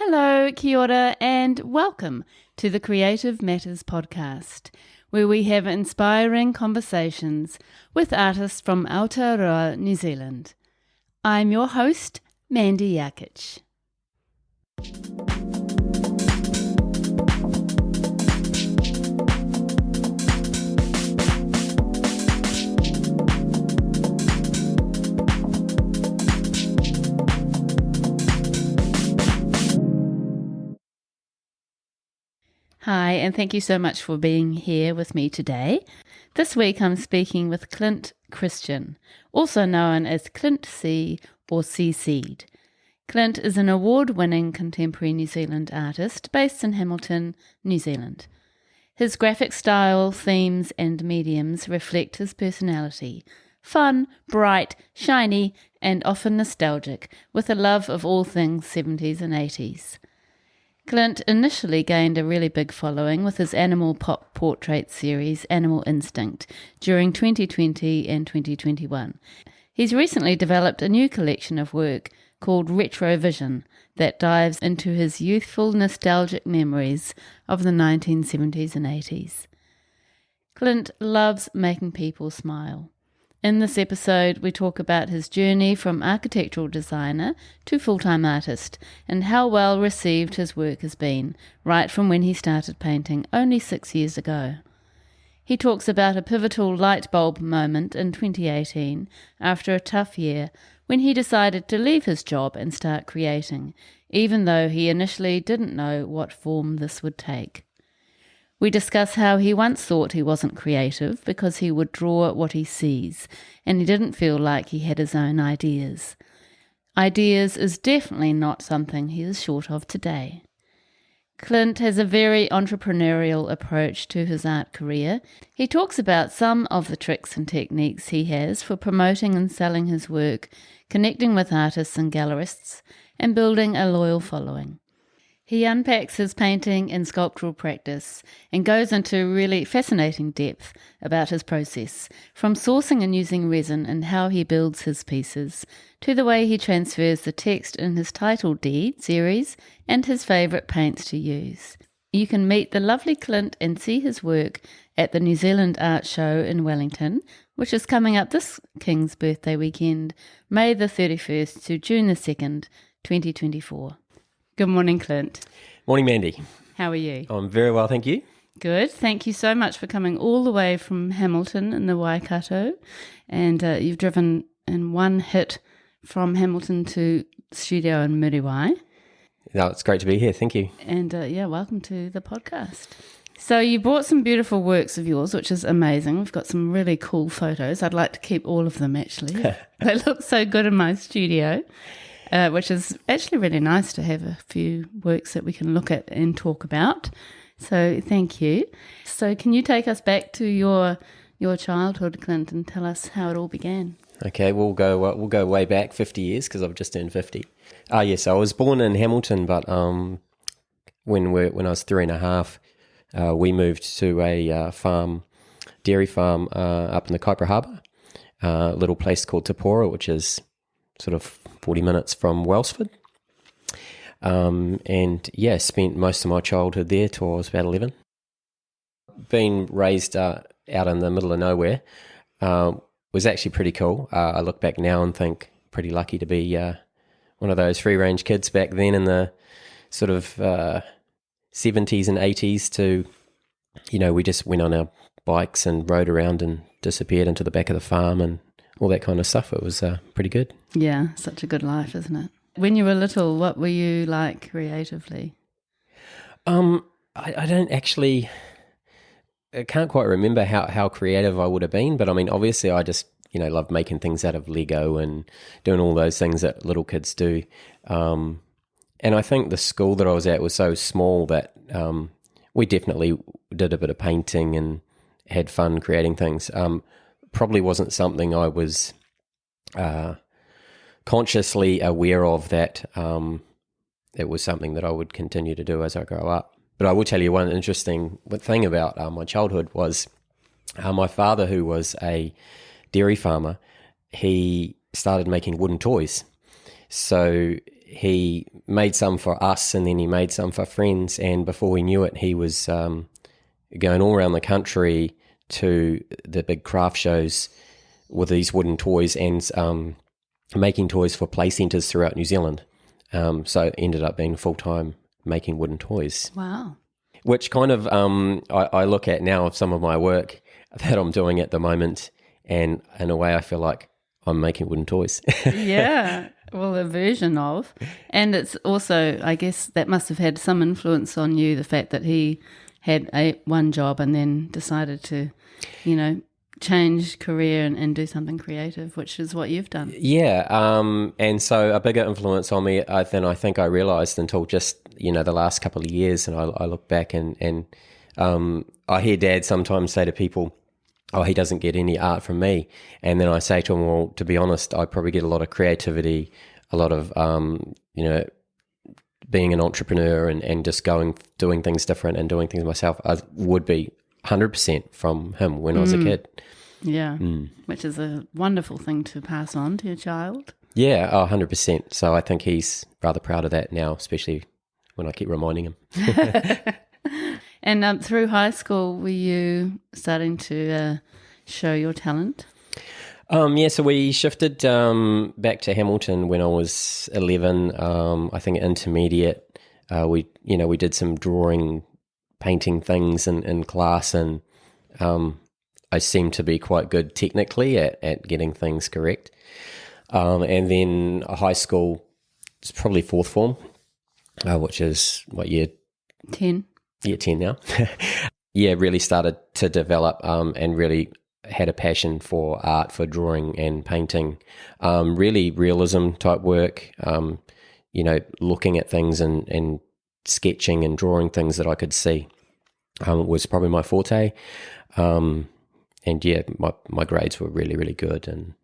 Hello, kia ora, and welcome to the Creative Matters podcast, where we have inspiring conversations with artists from Aotearoa, New Zealand. I'm your host, Mandy Jakic. Hi, and thank you so much for being here with me today. This week I'm speaking with Clint Christian, also known as Clint C or C Seed. Clint is an award-winning contemporary New Zealand artist based in Hamilton, New Zealand. His graphic style, themes and mediums reflect his personality: fun, bright, shiny and often nostalgic, with a love of all things 70s and 80s. Clint initially gained a really big following with his animal pop portrait series Animal Instinct during 2020 and 2021. He's recently developed a new collection of work called Retrovision that dives into his youthful nostalgic memories of the 1970s and 80s. Clint loves making people smile. In this episode, we talk about his journey from architectural designer to full-time artist and how well received his work has been, right from when he started painting only 6 years ago. He talks about a pivotal light bulb moment in 2018 after a tough year when he decided to leave his job and start creating, even though he initially didn't know what form this would take. We discuss how he once thought he wasn't creative because he would draw what he sees, and he didn't feel like he had his own ideas. Ideas is definitely not something he is short of today. Clint has a very entrepreneurial approach to his art career. He talks about some of the tricks and techniques he has for promoting and selling his work, connecting with artists and gallerists, and building a loyal following. He unpacks his painting and sculptural practice and goes into really fascinating depth about his process, from sourcing and using resin and how he builds his pieces, to the way he transfers the text in his title deed series and his favourite paints to use. You can meet the lovely Clint and see his work at the New Zealand Art Show in Wellington, which is coming up this King's birthday weekend, May the 31st to June the 2nd, 2024. Good morning, Clint. Morning, Mandy. How are you? I'm very well, thank you. Good. Thank you so much for coming all the way from Hamilton in the Waikato. And you've driven in one hit from Hamilton to studio in Muriwai. No, it's great to be here. Thank you. And welcome to the podcast. So you brought some beautiful works of yours, which is amazing. We've got some really cool photos. I'd like to keep all of them, actually. They look so good in my studio. Which is actually really nice to have a few works that we can look at and talk about. So thank you. So can you take us back to your childhood, Clint, and tell us how it all began? Okay, we'll go way back 50 years because I've just turned 50. Yes, I was born in Hamilton, but when I was 3.5, we moved to a dairy farm up in the Kaipara Harbour, a little place called Tapora, which is sort of 40 minutes from Wellsford. Spent most of my childhood there till I was about 11. Being raised out in the middle of nowhere was actually pretty cool. I look back now and think pretty lucky to be one of those free-range kids back then in the sort of 70s and 80s to, we just went on our bikes and rode around and disappeared into the back of the farm and all that kind of stuff. It was pretty good. Yeah, such a good life, isn't it? When you were little, what were you like creatively? I don't actually, I can't quite remember how creative I would have been, but I mean, obviously I just, loved making things out of Lego and doing all those things that little kids do. And I think the school that I was at was so small that we definitely did a bit of painting and had fun creating things. Probably wasn't something I was consciously aware of that it was something that I would continue to do as I grow up. But I will tell you one interesting thing about my childhood was my father, who was a dairy farmer, he started making wooden toys. So he made some for us, and then he made some for friends, and before we knew it, he was going all around the country to the big craft shows with these wooden toys and making toys for play centres throughout New Zealand. So it ended up being full-time making wooden toys. Wow. Which kind of I look at now of some of my work that I'm doing at the moment, and in a way I feel like I'm making wooden toys. Yeah, well, a version of. And it's also, I guess, that must have had some influence on you, the fact that he had one job and then decided to, change career and do something creative, which is what you've done. Yeah, and so a bigger influence on me than I think I realised until just, the last couple of years. And I look back and I hear Dad sometimes say to people, oh, he doesn't get any art from me. And then I say to him, well, to be honest, I probably get a lot of creativity, a lot of, being an entrepreneur and just doing things different and doing things myself. I would be 100% from him when I was a kid. Yeah, which is a wonderful thing to pass on to your child. Yeah, 100%. So I think he's rather proud of that now, especially when I keep reminding him. And through high school, were you starting to show your talent? So we shifted back to Hamilton when I was 11. I think intermediate. We did some drawing, painting things in class, and I seemed to be quite good technically at getting things correct. And then high school, it's probably fourth form, which is what, year 10? Year 10 now. Yeah, really started to develop and really had a passion for art, for drawing and painting. Really realism type work, looking at things and sketching and drawing things that I could see was probably my forte. And yeah, my grades were really, really good, and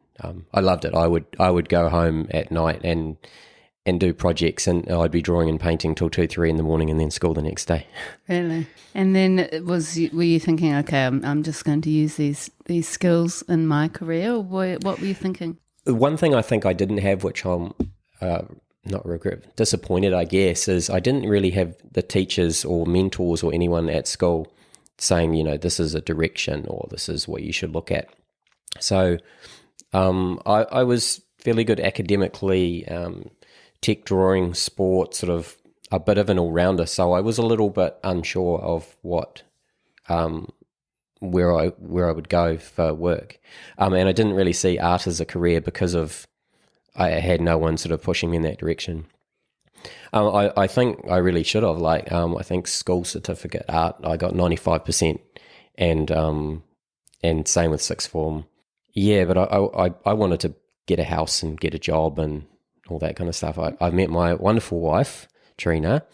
I loved it. I would go home at night and do projects, and I'd be drawing and painting till 2-3 in the morning, and then school the next day. Really? And then were you thinking, okay, I'm just going to use these skills in my career, or what were you thinking? One thing I think I didn't have, which I'm disappointed, I guess, is I didn't really have the teachers or mentors or anyone at school saying, this is a direction or this is what you should look at. So I was fairly good academically, tech, drawing, sport, sort of a bit of an all-rounder. So I was a little bit unsure of what where I would go for work, and I didn't really see art as a career because I had no one sort of pushing me in that direction. I think I really should have. I think school certificate art, I got 95%, and same with sixth form. Yeah, but I wanted to get a house and get a job and all that kind of stuff. I met my wonderful wife, Trina,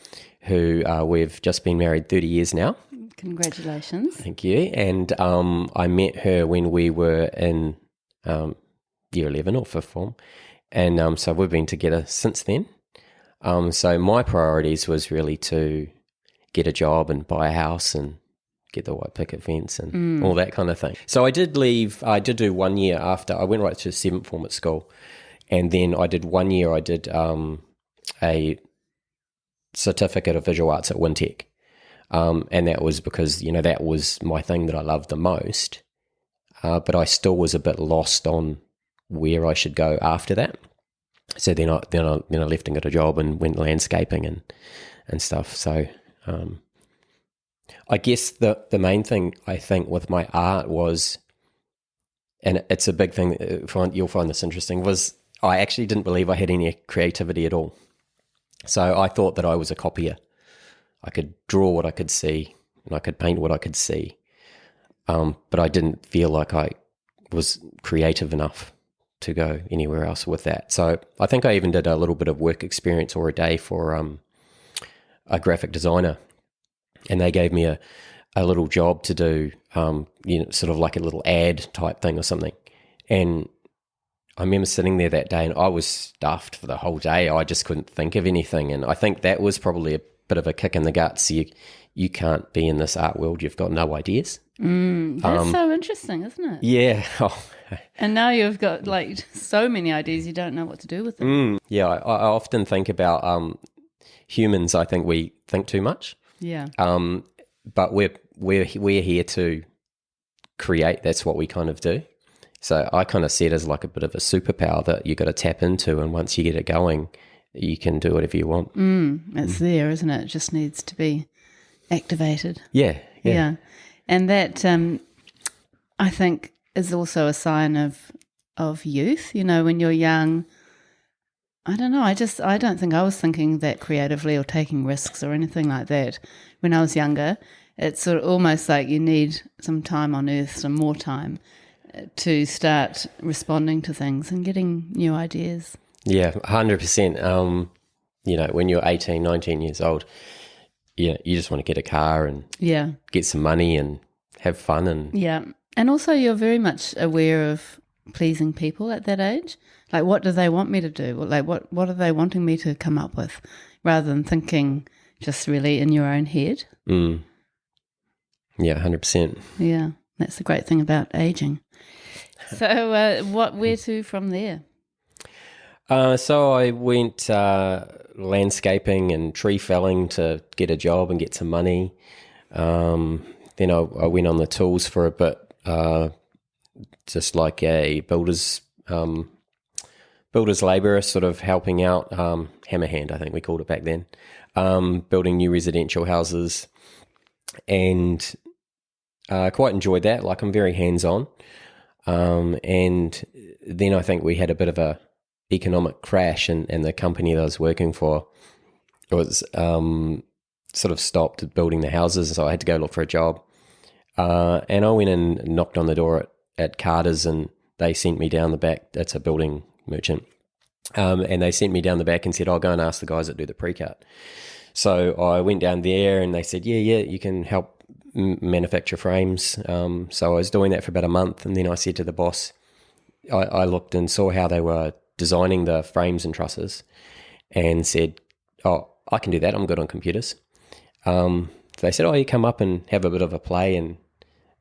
who we've just been married 30 years now. Congratulations. Thank you. And I met her when we were in year 11 or fifth form, and so we've been together since then. So my priorities was really to get a job and buy a house and get the white picket fence and all that kind of thing. So I did leave. I did do 1 year after. I went right to seventh form at school, and then I did 1 year. I did a certificate of visual arts at Wintec, and that was because that was my thing that I loved the most. But I still was a bit lost on where I should go after that. So then I left and got a job and went landscaping and stuff. So I guess the main thing I think with my art was, and it's a big thing, you'll find this interesting, was I actually didn't believe I had any creativity at all. So I thought that I was a copier. I could draw what I could see and I could paint what I could see. But I didn't feel like I was creative enough to go anywhere else with that. So I think I even did a little bit of work experience or a day for a graphic designer, and they gave me a little job to do, sort of like a little ad type thing or something. And I remember sitting there that day and I was stuffed for the whole day. I just couldn't think of anything. And I think that was probably a bit of a kick in the guts. You can't be in this art world. You've got no ideas. That's so interesting, isn't it? Yeah. And now you've got like so many ideas, you don't know what to do with them. Yeah. I often think about humans. I think we think too much. Yeah. But we're here to create. That's what we kind of do. So I kind of see it as like a bit of a superpower that you got to tap into, and once you get it going, you can do whatever you want. It's there, isn't it? It just needs to be activated. Yeah. And that, I think, is also a sign of youth. You know, when you're young, I don't know, I don't think I was thinking that creatively or taking risks or anything like that when I was younger. It's sort of almost like you need some time on earth, some more time, to start responding to things and getting new ideas. Yeah, 100%. You know, when you're 18, 19 years old, you just want to get a car and get some money and have fun. And also you're very much aware of pleasing people at that age. Like, what do they want me to do? Like, what are they wanting me to come up with, rather than thinking just really in your own head? Yeah, 100%. Yeah, that's the great thing about aging. So where to from there? So I went landscaping and tree felling to get a job and get some money. Then I went on the tools for a bit, just like a builder's labourer, sort of helping out, hammerhand, I think we called it back then, building new residential houses, and quite enjoyed that. Like, I'm very hands-on. And then I think we had a bit of a economic crash, and the company that I was working for was sort of stopped building the houses, so I had to go look for a job. And I went and knocked on the door at Carter's, and they sent me down the back. That's a building merchant. And they sent me down the back and said, I'll go and ask the guys that do the pre-cut. So I went down there and they said, yeah, you can help manufacture frames. So I was doing that for about a month, and then I said to the boss, I looked and saw how they were designing the frames and trusses, and said, oh, I can do that. I'm good on computers. They said, oh, you come up and have a bit of a play. And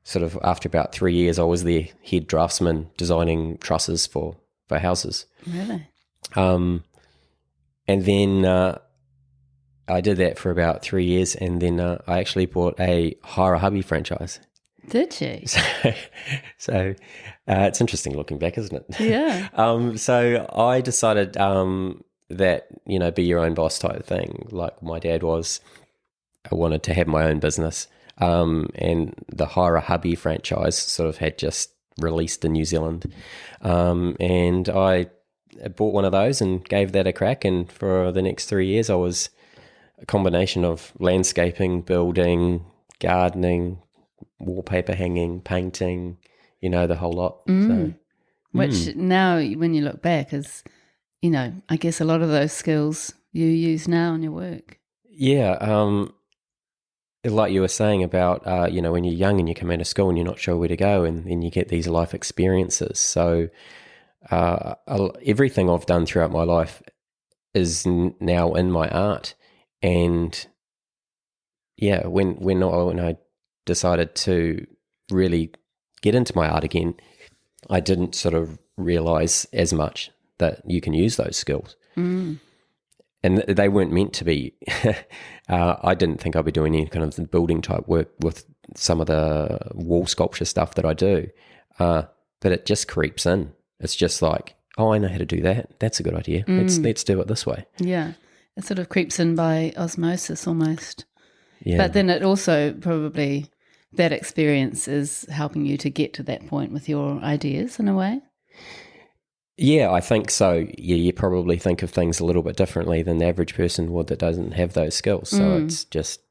sort of after about 3 years, I was the head draftsman designing trusses for houses. Really? And then I did that for about 3 years, and then I actually bought a Hire a Hubby franchise. Did you? So it's interesting looking back, isn't it? Yeah. So I decided that, be your own boss type thing, like my dad was. I wanted to have my own business. And the Hire a Hubby franchise sort of had just released in New Zealand. And I bought one of those and gave that a crack. And for the next 3 years, I was a combination of landscaping, building, gardening, wallpaper hanging, painting, the whole lot. Which now, when you look back, is, I guess a lot of those skills you use now in your work. Yeah. Like you were saying about, when you're young and you come out of school and you're not sure where to go, and then you get these life experiences. So everything I've done throughout my life is now in my art. And yeah, when I decided to really get into my art again, I didn't sort of realize as much that you can use those skills. And they weren't meant to be. I didn't think I'd be doing any kind of building type work with some of the wall sculpture stuff that I do. But it just creeps in. It's just like, oh, I know how to do that. That's a good idea. Let's do it this way. Yeah. It sort of creeps in by osmosis almost. Yeah. But then it also probably, that experience is helping you to get to that point with your ideas in a way. Yeah, I think so. Yeah, you probably think of things a little bit differently than the average person would that doesn't have those skills. So it's just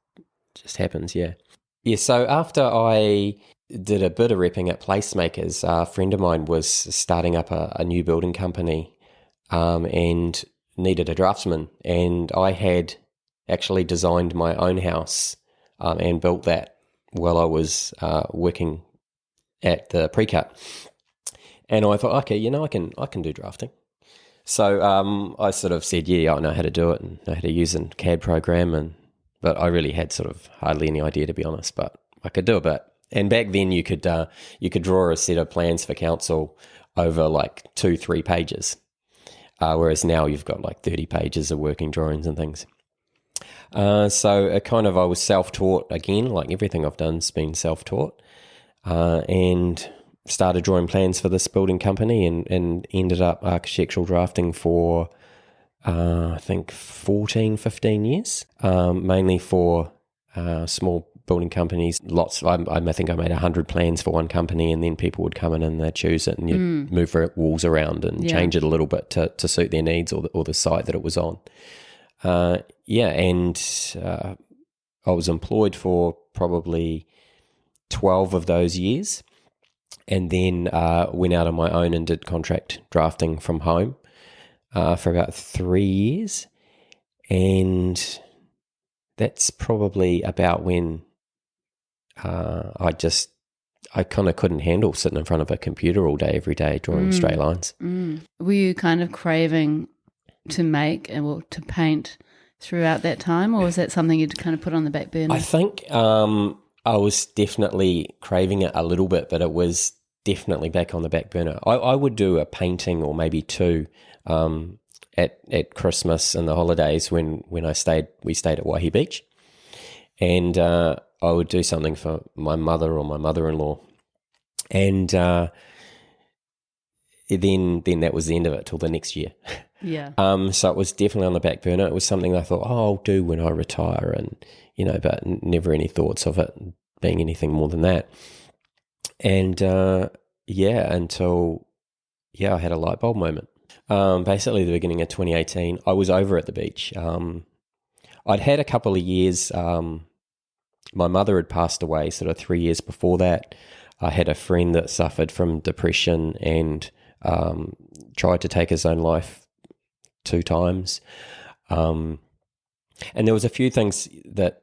happens, yeah. Yeah, so after I did a bit of repping at Placemakers, a friend of mine was starting up a new building company and needed a draftsman. And I had actually designed my own house and built that while I was working at the pre-cut. And I thought, okay, I can do drafting. So I sort of said, yeah, I know how to do it and know how to use a CAD program. And but I really had sort of hardly any idea, to be honest, but I could do a bit. And back then you could draw a set of plans for council over like 2-3 pages, whereas now you've got like 30 pages of working drawings and things. So I was self-taught again, like everything I've done's been self-taught, and started drawing plans for this building company and ended up architectural drafting for I think 14, 15 years, mainly for small building companies. I think I made 100 plans for one company, and then people would come in and they'd choose it, and you'd move walls around and change it a little bit to suit their needs or the site that it was on. And I was employed for probably 12 of those years, and then went out on my own and did contract drafting from home for about 3 years. And that's probably about when I kind of couldn't handle sitting in front of a computer all day, every day, drawing straight lines. Were you kind of craving to make or to paint throughout that time, or was that something you'd kind of put on the back burner? I think I was definitely craving it a little bit, but it was definitely back on the back burner. I would do a painting or maybe two at Christmas and the holidays when we stayed at Waihi Beach, and I would do something for my mother or my mother-in-law, and then that was the end of it till the next year. Yeah. So it was definitely on the back burner. It was something I thought, I'll do when I retire, and but never any thoughts of it being anything more than that. And until I had a light bulb moment. Basically, the beginning of 2018, I was over at the beach. I'd had a couple of years. My mother had passed away sort of 3 years before that. I had a friend that suffered from depression and tried to take his own life 2 times. And there was a few things that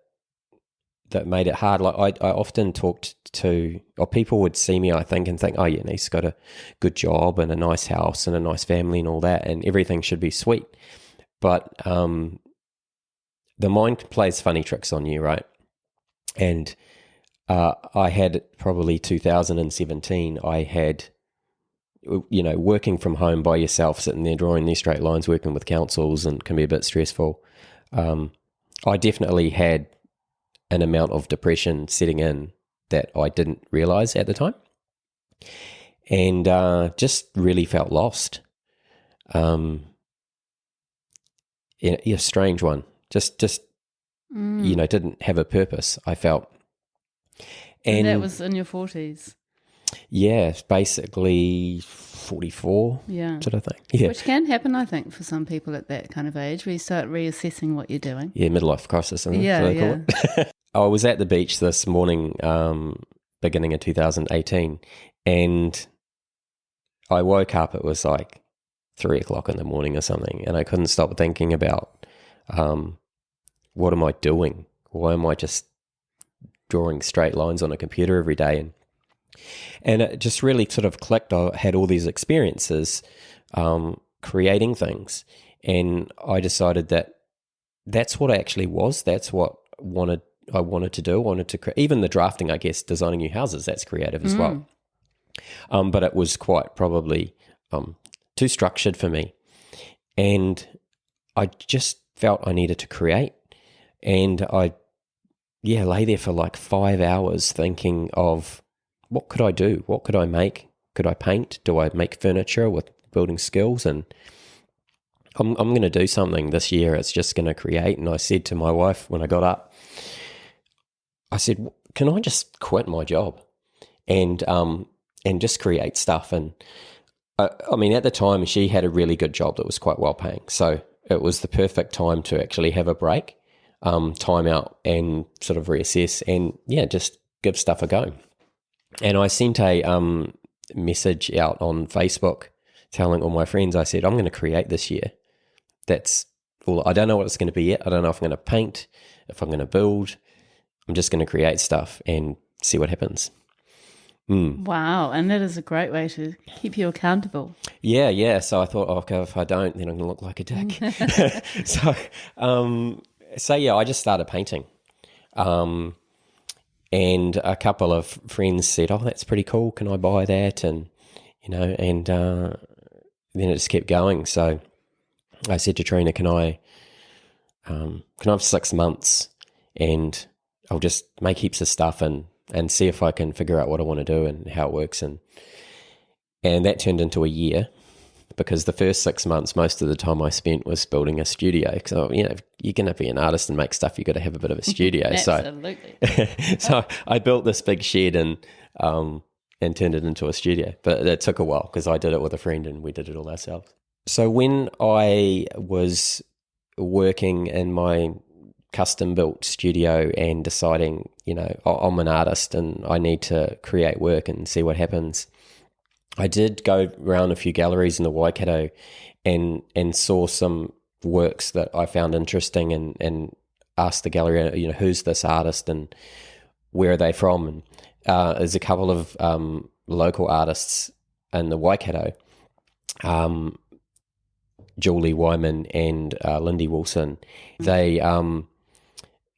made it hard. Like I often talked to, or people would see me, I think, and think, oh yeah, he's got a good job and a nice house and a nice family and all that, and everything should be sweet. But the mind plays funny tricks on you, right? And I had probably 2017, I had, working from home by yourself, sitting there drawing these straight lines, working with councils, and can be a bit stressful. I definitely had an amount of depression setting in that I didn't realize at the time, and just really felt lost. A strange one. Just didn't have a purpose, I felt. And that was in your 40s? Yeah, basically 44 sort of thing. Yeah. Which can happen, I think, for some people at that kind of age, where you start reassessing what you're doing. Yeah, midlife crisis. Yeah. I was at the beach this morning, beginning of 2018, and I woke up, it was like 3 o'clock in the morning or something, and I couldn't stop thinking about what am I doing? Why am I just drawing straight lines on a computer every day? And it just really sort of clicked. I had all these experiences creating things, and I decided that that's what I actually was. That's what I wanted to do. I wanted to create, even the drafting, I guess, designing new houses, that's creative as well. But it was quite probably too structured for me. And I just felt I needed to create. And I lay there for like 5 hours thinking of, what could I do? What could I make? Could I paint? Do I make furniture with building skills? And I'm going to do something this year. It's just going to create. And I said to my wife when I got up, I said, can I just quit my job and just create stuff? And I mean, at the time, she had a really good job that was quite well paying. So it was the perfect time to actually have a break, time out, and sort of reassess and, just give stuff a go. And I sent a message out on Facebook telling all my friends, I said, I'm going to create this year. That's all. I don't know what it's going to be yet. I don't know if I'm going to paint, if I'm going to build. I'm just going to create stuff and see what happens. Wow. And that is a great way to keep you accountable. Yeah. So I thought, okay, if I don't, then I'm going to look like a dick. So, So yeah, I just started painting. And a couple of friends said, "Oh, that's pretty cool. Can I buy that?" And then it just kept going. So I said to Trina, "Can I have 6 months, and I'll just make heaps of stuff and see if I can figure out what I want to do and how it works." And that turned into a year, because the first 6 months, most of the time I spent was building a studio. Because, if you're going to be an artist and make stuff, you've got to have a bit of a studio. Absolutely. So I built this big shed and turned it into a studio. But it took a while, because I did it with a friend and we did it all ourselves. So when I was working in my custom-built studio and deciding, I'm an artist and I need to create work and see what happens, I did go around a few galleries in the Waikato and saw some works that I found interesting, and asked the gallery, who's this artist and where are they from? And there's a couple of local artists in the Waikato, Julie Wyman and Lindy Wilson. They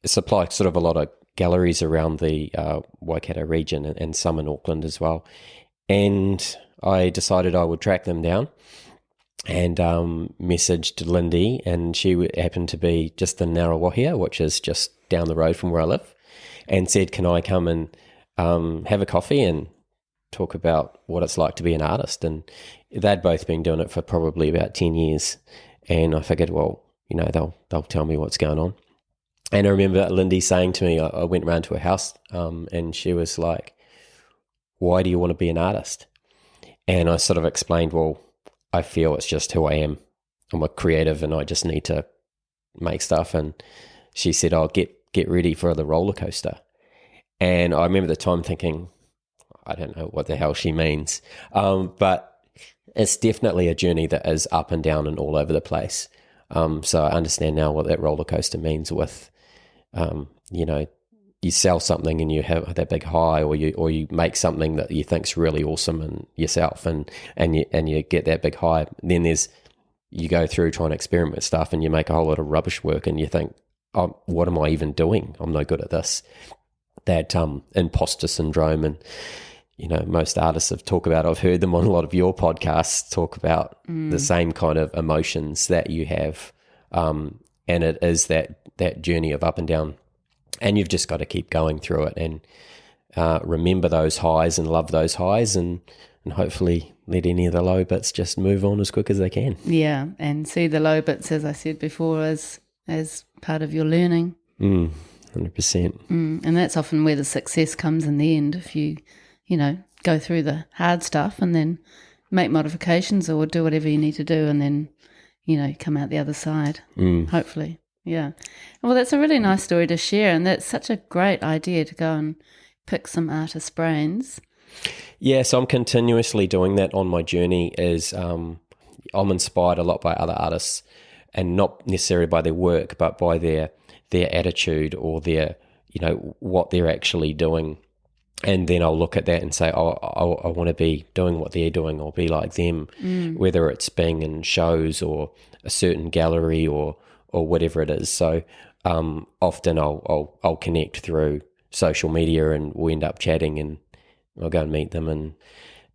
supply sort of a lot of galleries around the Waikato region, and some in Auckland as well. And I decided I would track them down, and messaged Lindy, and she happened to be just in Ngarawahia, which is just down the road from where I live, and said, "Can I come and have a coffee and talk about what it's like to be an artist?" And they'd both been doing it for probably about 10 years, and I figured, well, they'll tell me what's going on. And I remember Lindy saying to me, I went round to her house, and she was like, "Why do you want to be an artist?" And I sort of explained, well, I feel it's just who I am. I'm a creative and I just need to make stuff. And she said, "Oh, get ready for the roller coaster." And I remember the time thinking, I don't know what the hell she means. But it's definitely a journey that is up and down and all over the place. So I understand now what that roller coaster means with, you sell something and you have that big high, or you make something that you think's really awesome in yourself, and you get that big high. Then you go through trying to experiment with stuff and you make a whole lot of rubbish work and you think, "Oh, what am I even doing? I'm no good at this." That imposter syndrome, and most artists have talked about. I've heard them on a lot of your podcasts talk about the same kind of emotions that you have, and it is that journey of up and down. And you've just got to keep going through it and remember those highs and love those highs, and hopefully let any of the low bits just move on as quick as they can. Yeah, and see the low bits, as I said before, as part of your learning. 100%. And that's often where the success comes in the end, if you go through the hard stuff and then make modifications or do whatever you need to do, and then, come out the other side, hopefully. Yeah. Well, that's a really nice story to share, and that's such a great idea to go and pick some artists' brains. Yeah, so I'm continuously doing that on my journey. I'm inspired a lot by other artists, and not necessarily by their work, but by their attitude or their, what they're actually doing. And then I'll look at that and say, "Oh, I want to be doing what they're doing, or be like them," whether it's being in shows or a certain gallery or whatever it is. So often I'll connect through social media, and we'll end up chatting, and I'll go and meet them. And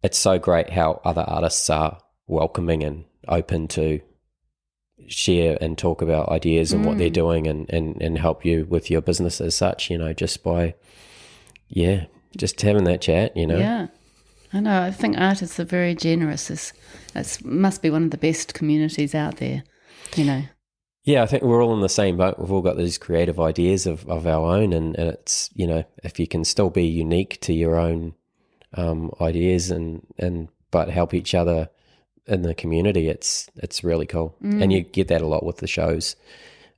it's so great how other artists are welcoming and open to share and talk about ideas and what they're doing, and help you with your business as such, just by, just having that chat, Yeah, I know. I think artists are very generous. It must be one of the best communities out there, Yeah, I think we're all in the same boat. We've all got these creative ideas of our own, and it's, if you can still be unique to your own ideas but help each other in the community, it's really cool. And you get that a lot with the shows.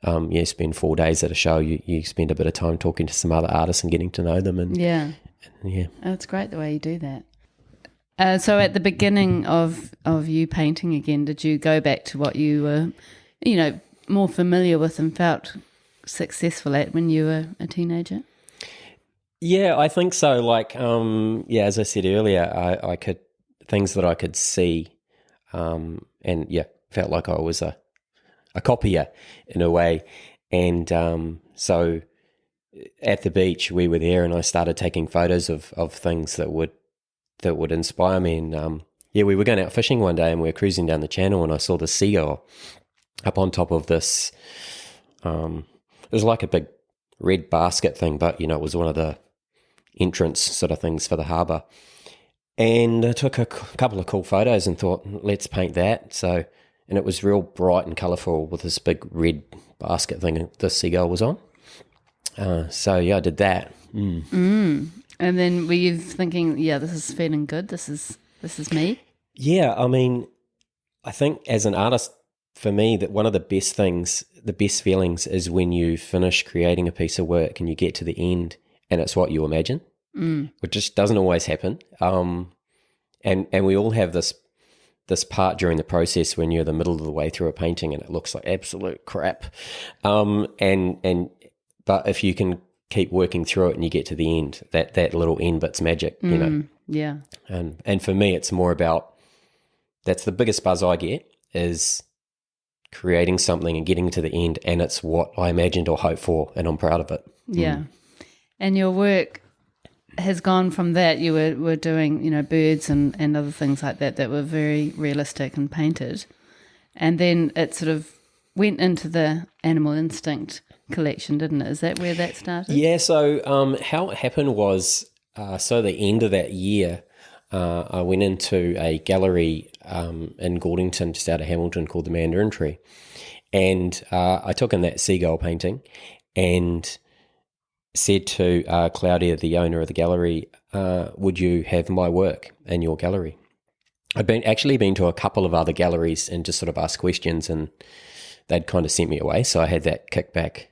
You spend 4 days at a show, you spend a bit of time talking to some other artists and getting to know them. And yeah. Oh, it's great the way you do that. So at the beginning of you painting again, did you go back to what you were, more familiar with and felt successful at when you were a teenager? Yeah, I think so. Like, as I said earlier, I could, things that I could see, and felt like I was a copier in a way. And so at the beach, we were there, and I started taking photos of things that would inspire me. And we were going out fishing one day, and we were cruising down the channel, and I saw the seagull up on top of this. It was like a big red basket thing, but it was one of the entrance sort of things for the harbour. And I took a couple of cool photos and thought, let's paint that. And it was real bright and colourful with this big red basket thing the seagull was on. I did that. And then were you thinking, this is feeling good, this is me? Yeah, I mean, I think as an artist, for me, that one of the best feelings is when you finish creating a piece of work and you get to the end and it's what you imagine, which just doesn't always happen. And we all have this part during the process when you're the middle of the way through a painting and it looks like absolute crap. But if you can keep working through it and you get to the end, that little end bit's magic, Yeah. And for me, it's more about, that's the biggest buzz I get, is creating something and getting to the end, and it's what I imagined or hoped for, and I'm proud of it. Yeah. And your work has gone from that. You were doing, birds and other things like that were very realistic and painted. And then it sort of went into the Animal Instinct collection, didn't it? Is that where that started? Yeah, so how it happened was, the end of that year, I went into a gallery in Gordington, just out of Hamilton, called the Mandarin Tree. And I took in that seagull painting and said to Claudia, the owner of the gallery, would you have my work in your gallery? I'd actually been to a couple of other galleries and just sort of asked questions, and they'd kind of sent me away. So I had that kickback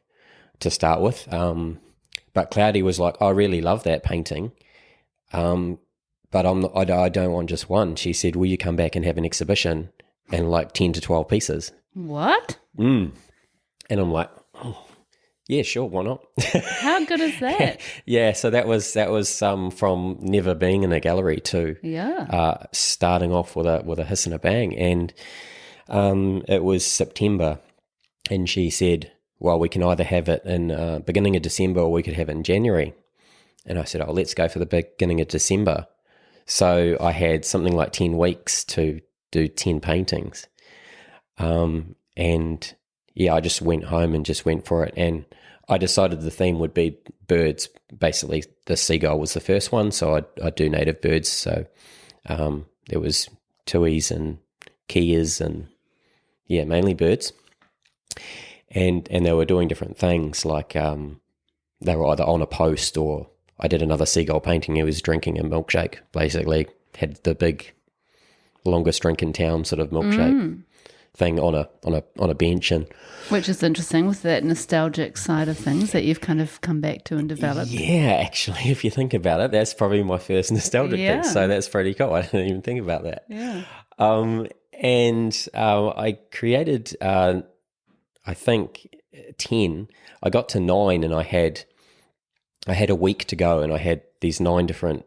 to start with. But Claudia was like, I really love that painting. But I don't want just one. She said, will you come back and have an exhibition and like 10 to 12 pieces? What? And I'm like, oh, yeah, sure, why not? How good is that? Yeah, so that was from never being in a gallery to starting off with a hiss and a bang. And it was September, and she said, well, we can either have it in beginning of December or we could have it in January. And I said, oh, let's go for the beginning of December. So I had something like 10 weeks to do 10 paintings. And I just went home and just went for it. And I decided the theme would be birds. Basically, the seagull was the first one, so I'd do native birds. So there was tuis and kias and, mainly birds. And they were doing different things, like they were either on a post, or I did another seagull painting. He was drinking a milkshake, basically. Had the big, longest drink in town sort of milkshake thing on a bench. And which is interesting with that nostalgic side of things that you've kind of come back to and developed. Yeah, actually, if you think about it, that's probably my first nostalgic piece. So that's pretty cool. I didn't even think about that. Yeah. I created, I think, 10. I got to 9, and I had a week to go, and I had these 9 different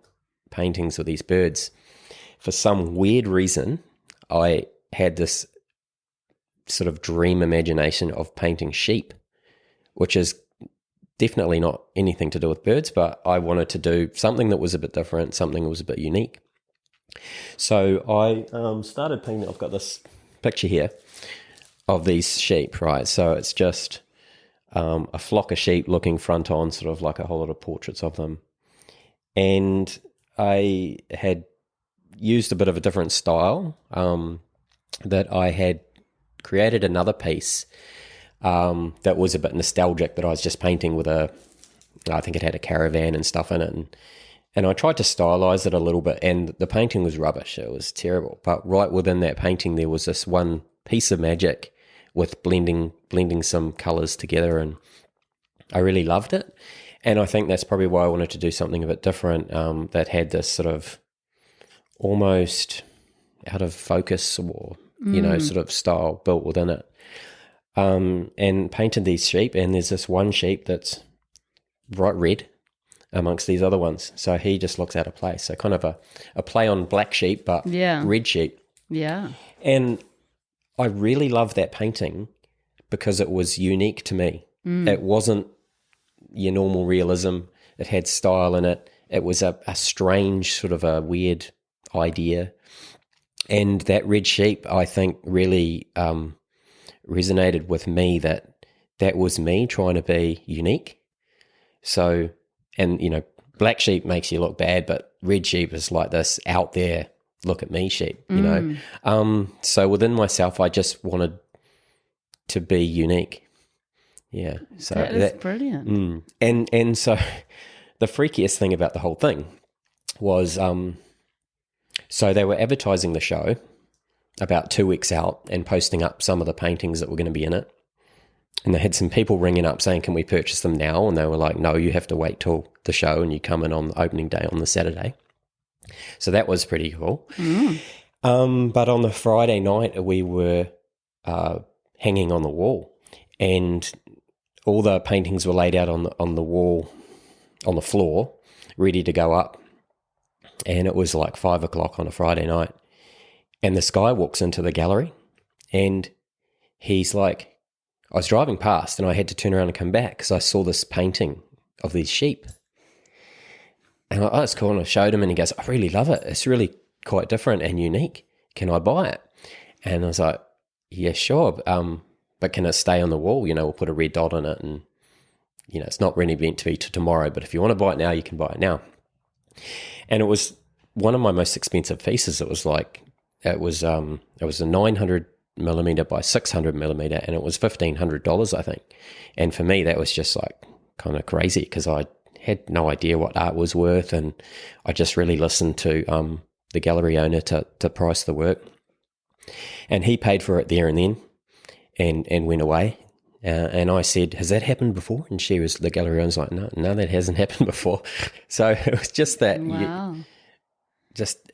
paintings of these birds. For some weird reason, I had this sort of dream imagination of painting sheep, which is definitely not anything to do with birds, but I wanted to do something that was a bit different, something that was a bit unique. So I started painting. I've got this picture here of these sheep, right? So it's just a flock of sheep looking front on, sort of like a whole lot of portraits of them. And I had used a bit of a different style, that I had created another piece that was a bit nostalgic, that I was just painting with I think it had a caravan and stuff in it. And I tried to stylize it a little bit, and the painting was rubbish. It was terrible. But right within that painting, there was this one piece of magic with blending some colors together, and I really loved it. And I think that's probably why I wanted to do something a bit different, that had this sort of almost out of focus, or sort of style built within it. And painted these sheep, and there's this one sheep that's bright red amongst these other ones. So he just looks out of place. So kind of a play on black sheep, but red sheep. Yeah. And I really love that painting because it was unique to me. It wasn't your normal realism. It had style in it. It was a strange sort of a weird idea. And that red sheep, I think, really resonated with me, that was me trying to be unique. So, and, black sheep makes you look bad, but red sheep is like this out there, look at me sheep, you know. So within myself, I just wanted to be unique. Yeah. So that is brilliant. And so the freakiest thing about the whole thing was, so they were advertising the show about 2 weeks out and posting up some of the paintings that were going to be in it. And they had some people ringing up saying, can we purchase them now? And they were like, no, you have to wait till the show and you come in on the opening day on the Saturday. So that was pretty cool. But on the Friday night, we were hanging on the wall, and all the paintings were laid out on the wall, on the floor, ready to go up. And it was like 5 o'clock on a Friday night. And this guy walks into the gallery, and he's like, I was driving past and I had to turn around and come back because I saw this painting of these sheep. And I was cool, and I showed him, and he goes, I really love it. It's really quite different and unique. Can I buy it? And I was like, yeah, sure. But can it stay on the wall? We'll put a red dot on it, and, it's not really meant to be to tomorrow, but if you want to buy it now, you can buy it now. And it was one of my most expensive pieces. It was a 900 millimeter by 600 millimeter, and it was $1,500, I think. And for me, that was just like kind of crazy because I had no idea what art was worth, and I just really listened to the gallery owner to price the work. And he paid for it there and then, and went away. And I said, has that happened before? And the gallery owner's like, no, that hasn't happened before. So it was just that. Wow.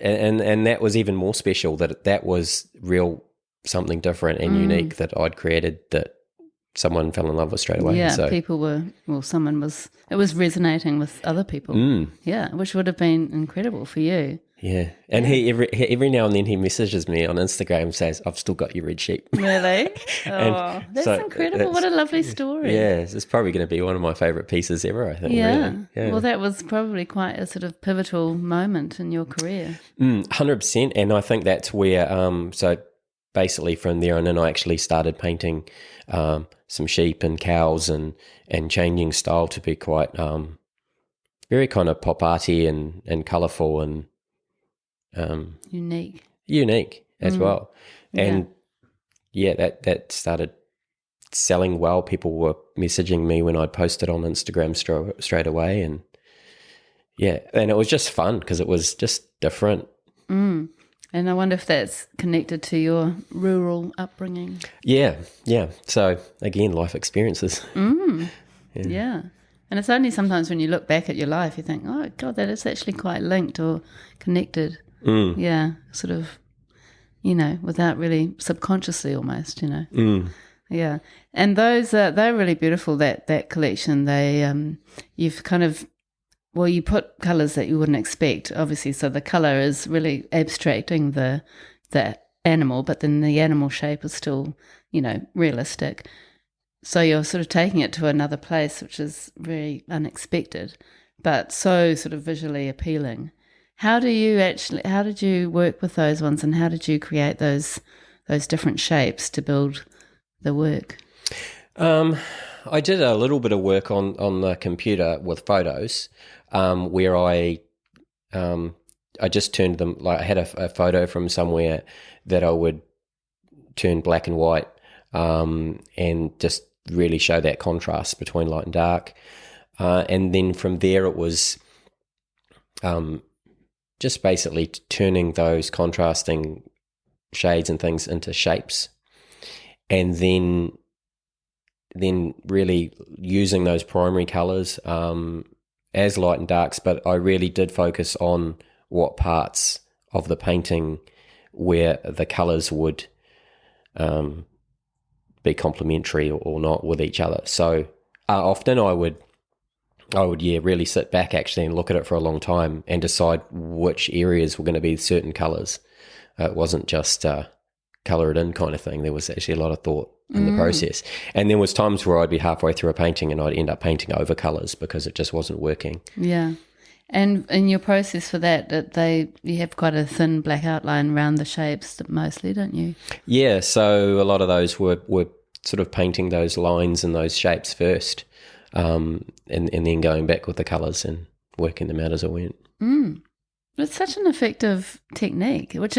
And that was even more special, that was real, something different and unique that I'd created that someone fell in love with straight away. Yeah, so, it was resonating with other people. Yeah, which would have been incredible for you. Yeah, and he every now and then he messages me on Instagram and says, I've still got your red sheep. Really? Oh, that's incredible. What a lovely story. Yeah, it's probably going to be one of my favourite pieces ever, I think. Yeah. Really. Yeah. Well, that was probably quite a sort of pivotal moment in your career. 100%, and I think that's where, so basically from there on in, I actually started painting some sheep and cows and changing style to be quite very kind of pop arty and colourful and unique as well. And that started selling well. People were messaging me when I'd posted on Instagram straight away, and it was just fun because it was just different. And I wonder if that's connected to your rural upbringing. Yeah. So again, life experiences. Yeah. And it's only sometimes when you look back at your life, you think, oh, God, that is actually quite linked or connected. Yeah, sort of, without really subconsciously almost, Yeah. And those, they're really beautiful, that collection. They, you've kind of, you put colours that you wouldn't expect, obviously. So the colour is really abstracting the animal, but then the animal shape is still, realistic. So you're sort of taking it to another place, which is very unexpected, but so sort of visually appealing. How did you work with those ones, and how did you create those different shapes to build the work? I did a little bit of work on the computer with photos, where I just turned them, like I had a photo from somewhere that I would turn black and white, and just really show that contrast between light and dark. And then from there it was just basically turning those contrasting shades and things into shapes, and then really using those primary colours as light and darks, but I really did focus on what parts of the painting where the colours would be complementary or not with each other. So often I would really sit back actually and look at it for a long time and decide which areas were going to be certain colours. It wasn't just colour it in kind of thing. There was actually a lot of thought in the process. And there was times where I'd be halfway through a painting and I'd end up painting over colours because it just wasn't working. Yeah. And in your process for that, you have quite a thin black outline around the shapes mostly, don't you? Yeah, so a lot of those were sort of painting those lines and those shapes first, and then going back with the colours and working them out as I went. It's such an effective technique, which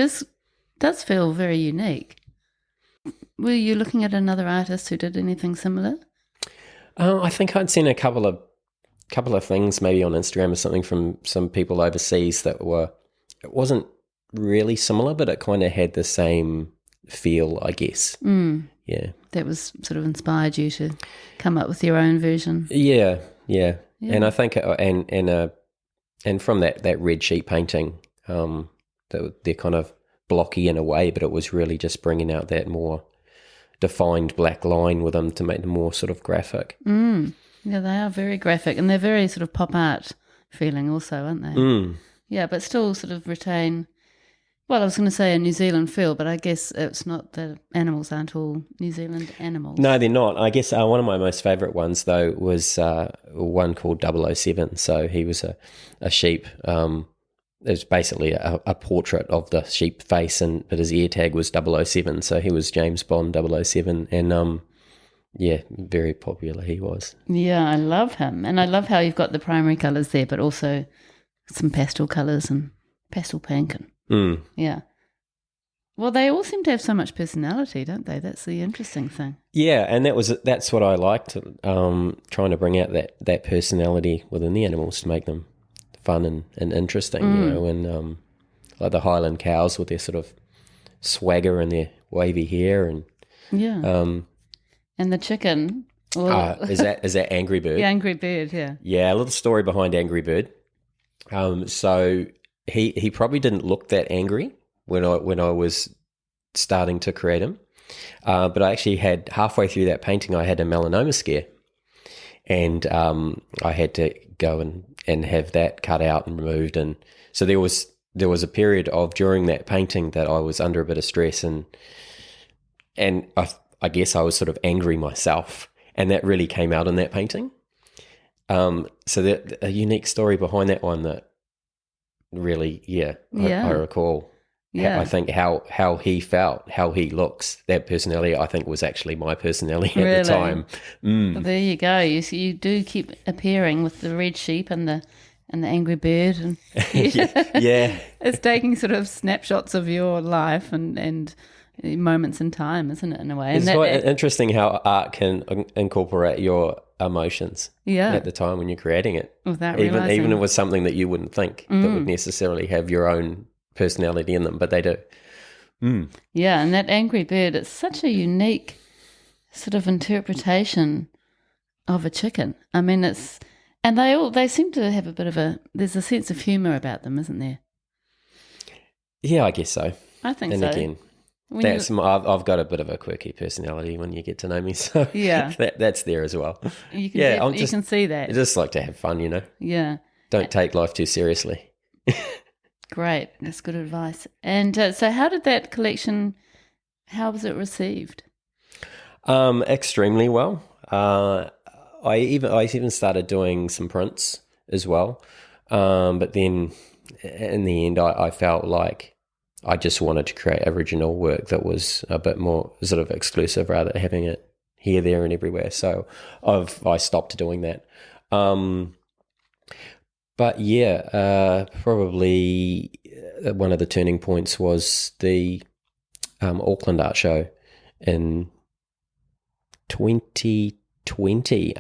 does feel very unique. Were you looking at another artist who did anything similar? I think I'd seen a couple of things maybe on Instagram or something from some people overseas it wasn't really similar, but it kind of had the same feel, I guess. Yeah. That was sort of inspired you to come up with your own version. Yeah. And I think and from that red sheet painting, they're kind of blocky in a way, but it was really just bringing out that more defined black line with them to make them more sort of graphic. Yeah, they are very graphic, and they're very sort of pop art feeling also, aren't they? Yeah, but still sort of retain, well, I was going to say a New Zealand feel, but I guess it's not, the animals aren't all New Zealand animals. No, they're not. I guess one of my most favourite ones, though, was one called 007. So he was a sheep. It was basically a portrait of the sheep face, but his ear tag was 007. So he was James Bond 007. And, yeah, very popular he was. Yeah, I love him. And I love how you've got the primary colours there, but also some pastel colours and pastel pink. Yeah. Well, they all seem to have so much personality, don't they? That's the interesting thing. Yeah, and that's what I liked, trying to bring out that personality within the animals to make them fun and interesting, you know, and like the Highland cows with their sort of swagger and their wavy hair, and and the chicken. Is that Angry Bird? The Angry Bird, yeah. Yeah, a little story behind Angry Bird. So he probably didn't look that angry when I was starting to create him, but I actually had, halfway through that painting, I had a melanoma scare, and I had to go and have that cut out and removed, and so there was a period during that painting that I was under a bit of stress, and I guess I was sort of angry myself, and that really came out in that painting. So that a unique story behind that one that really, I recall. Yeah. I think how he felt, how he looks, that personality, I think was actually my personality at the time. Well, there you go. You do keep appearing with the red sheep and the angry bird, and yeah. It's taking sort of snapshots of your life and moments in time, isn't it, in a way? It's quite interesting how art can incorporate your emotions at the time when you're creating it. Without even realising. it was something that you wouldn't think that would necessarily have your own personality in them, but they do. Yeah, and that angry bird, it's such a unique sort of interpretation of a chicken. I mean, they seem to have a bit of there's a sense of humour about them, isn't there? Yeah, I guess so. I think so. And again, I've got a bit of a quirky personality when you get to know me, so that's there as well. You can see that. I just like to have fun, you know. Yeah. Don't take life too seriously. Great, that's good advice. And so, how did that collection? How was it received? Extremely well. I even started doing some prints as well, but then in the end, I felt like I just wanted to create original work that was a bit more sort of exclusive rather than having it here, there, and everywhere. So I stopped doing that. But yeah, probably one of the turning points was the Auckland Art Show in 2020.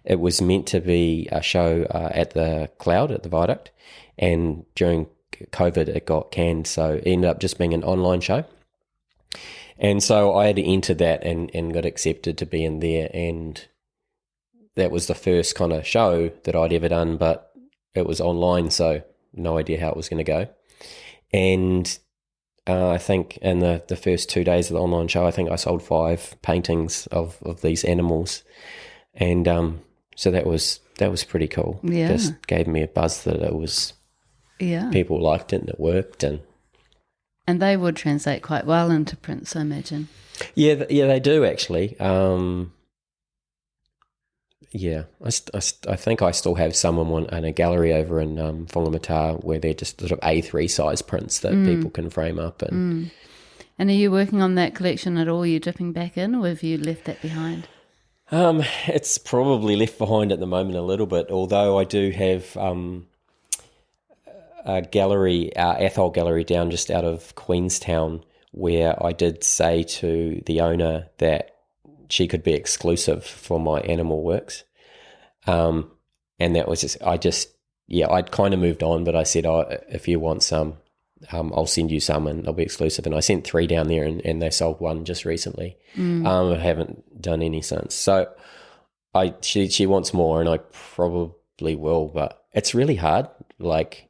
It was meant to be a show at the Cloud at the Viaduct, and during COVID it got canned, so it ended up just being an online show. And so I had to enter that and got accepted to be in there, and that was the first kind of show that I'd ever done, but it was online, so no idea how it was going to go. And I think in the first 2 days of the online show, I think I sold 5 paintings of these animals. And so that was pretty cool. Yeah. Just gave me a buzz that it was, people liked it and it worked. And And they would translate quite well into prints, I imagine. Yeah, they do actually. I think I still have some in a gallery over in Whangamata where they're just sort of A3 size prints that people can frame up. And And are you working on that collection at all? Are you dipping back in, or have you left that behind? It's probably left behind at the moment a little bit, although I do have a gallery, Athol Gallery down just out of Queenstown, where I did say to the owner that she could be exclusive for my animal works. And that was I'd kind of moved on, but I said, if you want some, I'll send you some and they'll be exclusive. And I sent 3 down there and they sold one just recently. I haven't done any since. So she wants more and I probably will, but it's really hard. Like,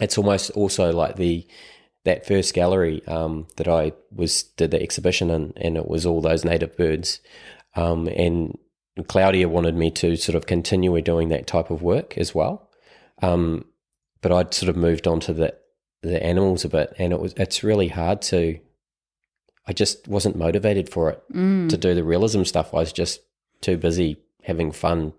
it's almost also like that first gallery that I did the exhibition in, and it was all those native birds. And Claudia wanted me to sort of continue doing that type of work as well. But I'd sort of moved on to the animals a bit, and it's really hard I just wasn't motivated for it to do the realism stuff. I was just too busy having fun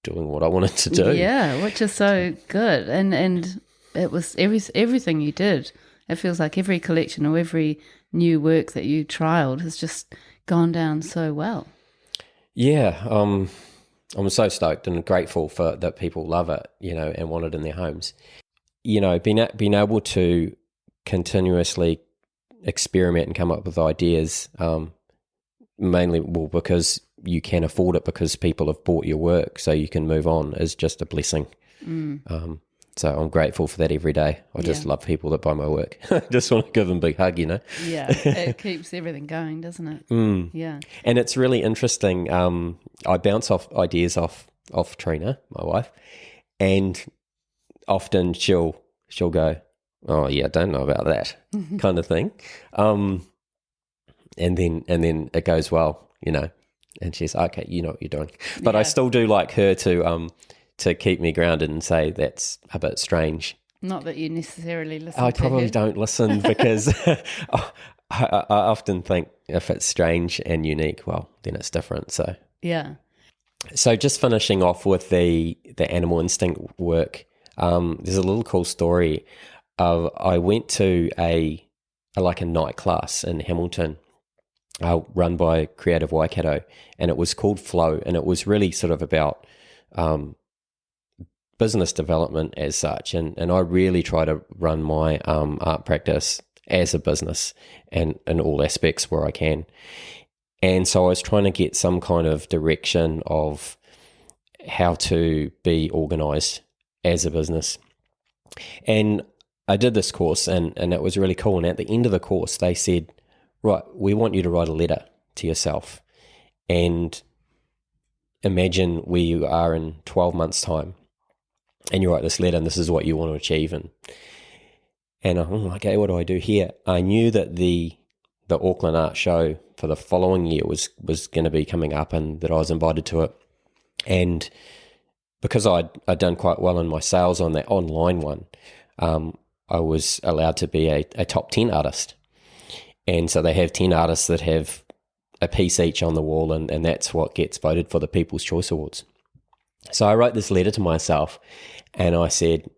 doing what I wanted to do. Yeah, which is so good. And it was everything you did. It feels like every collection or every new work that you trialed has just gone down so well. Yeah, I'm so stoked and grateful for that people love it, and want it in their homes. Being able to continuously experiment and come up with ideas, mainly because you can afford it because people have bought your work, so you can move on, is just a blessing. So I'm grateful for that every day. I just love people that buy my work. I just want to give them a big hug, Yeah, it keeps everything going, doesn't it? Yeah. And it's really interesting. I bounce off ideas off Trina, my wife, and often she'll go, "Oh yeah, I don't know about that," kind of thing. And then it goes well, and she's okay, you know what you're doing. But I still do like her to keep me grounded and say that's a bit strange. Not that you necessarily listen. I probably don't listen because I often think if it's strange and unique, well, then it's different. So yeah. So just finishing off with the animal instinct work, there's a little cool story. I went to a night class in Hamilton, run by Creative Waikato, and it was called Flow, and it was really sort of about business development as such, and I really try to run my art practice as a business and in all aspects where I can. And so I was trying to get some kind of direction of how to be organised as a business. And I did this course and it was really cool. And at the end of the course, they said, right, we want you to write a letter to yourself and imagine where you are in 12 months' time. And you write this letter and this is what you want to achieve. And I'm okay, what do I do here? I knew that the Auckland Art Show for the following year was going to be coming up and that I was invited to it. And because I'd done quite well in my sales on that online one, I was allowed to be a top 10 artist. And so they have 10 artists that have a piece each on the wall, and that's what gets voted for the People's Choice Awards. So I wrote this letter to myself and I said,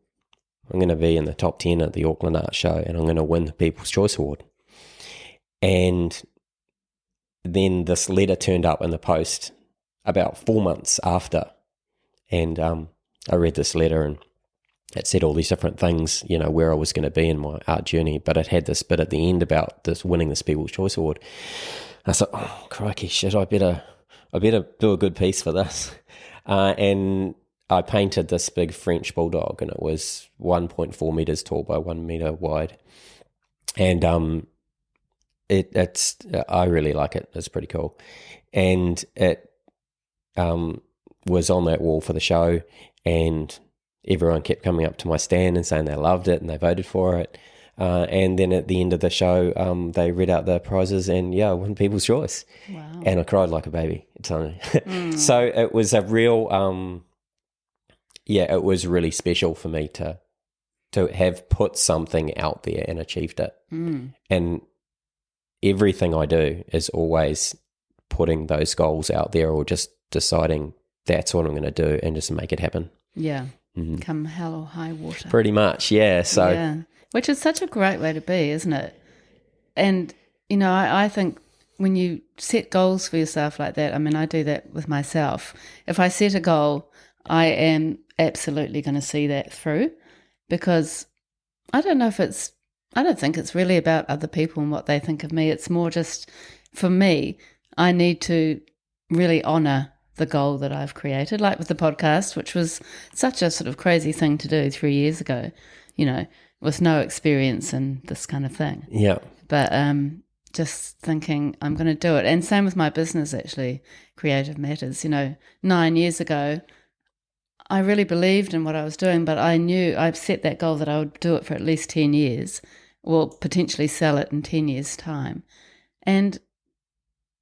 I'm going to be in the top 10 at the Auckland Art Show and I'm going to win the People's Choice Award. And then this letter turned up in the post about 4 months after. And I read this letter and it said all these different things, where I was going to be in my art journey. But it had this bit at the end about this winning this People's Choice Award. I thought, oh, crikey, shit, I better do a good piece for this. And I painted this big French bulldog, and it was 1.4 meters tall by 1 meter wide. And I really like it. It's pretty cool. And it was on that wall for the show, and everyone kept coming up to my stand and saying they loved it and they voted for it. And then at the end of the show, they read out the prizes and I won People's Choice. Wow. And I cried like a baby. So it was a real, it was really special for me to to have put something out there and achieved it. And everything I do is always putting those goals out there, or just deciding that's what I'm going to do and just make it happen. Yeah. Come hell or high water. Pretty much, yeah. So, yeah. Which is such a great way to be, isn't it? And, you know, I think when you set goals for yourself like that, I mean, I do that with myself. If I set a goal, I am absolutely going to see that through, because I don't think it's really about other people and what they think of me. It's more just, for me, I need to really honour the goal that I've created, like with the podcast, which was such a sort of crazy thing to do 3 years ago, you know, with no experience in this kind of thing. Yeah. But just thinking I'm going to do it. And same with my business, actually, Creative Matters. You know, 9 years ago, I really believed in what I was doing, but I knew I'd set that goal that I would do it for at least 10 years, or potentially sell it in 10 years' time. And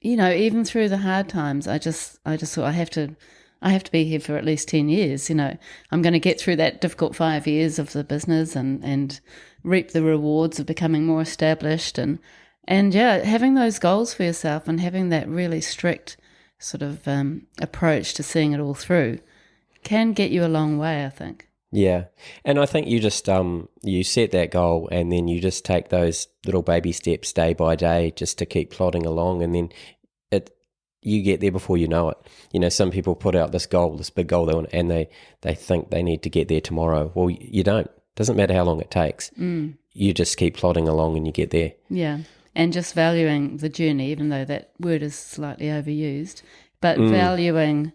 you know, even through the hard times, I just thought I have to be here for at least 10 years. You know, I'm going to get through that difficult 5 years of the business and reap the rewards of becoming more established. And yeah, having those goals for yourself and having that really strict sort of approach to seeing it all through can get you a long way, I think. Yeah. And I think you just you set that goal, and then you just take those little baby steps day by day just to keep plodding along, and then you get there before you know it. You know, some people put out this goal, this big goal, and they think they need to get there tomorrow. Well, you don't. Doesn't matter how long it takes. You just keep plodding along and you get there. Yeah. And just valuing the journey, even though that word is slightly overused, but valuing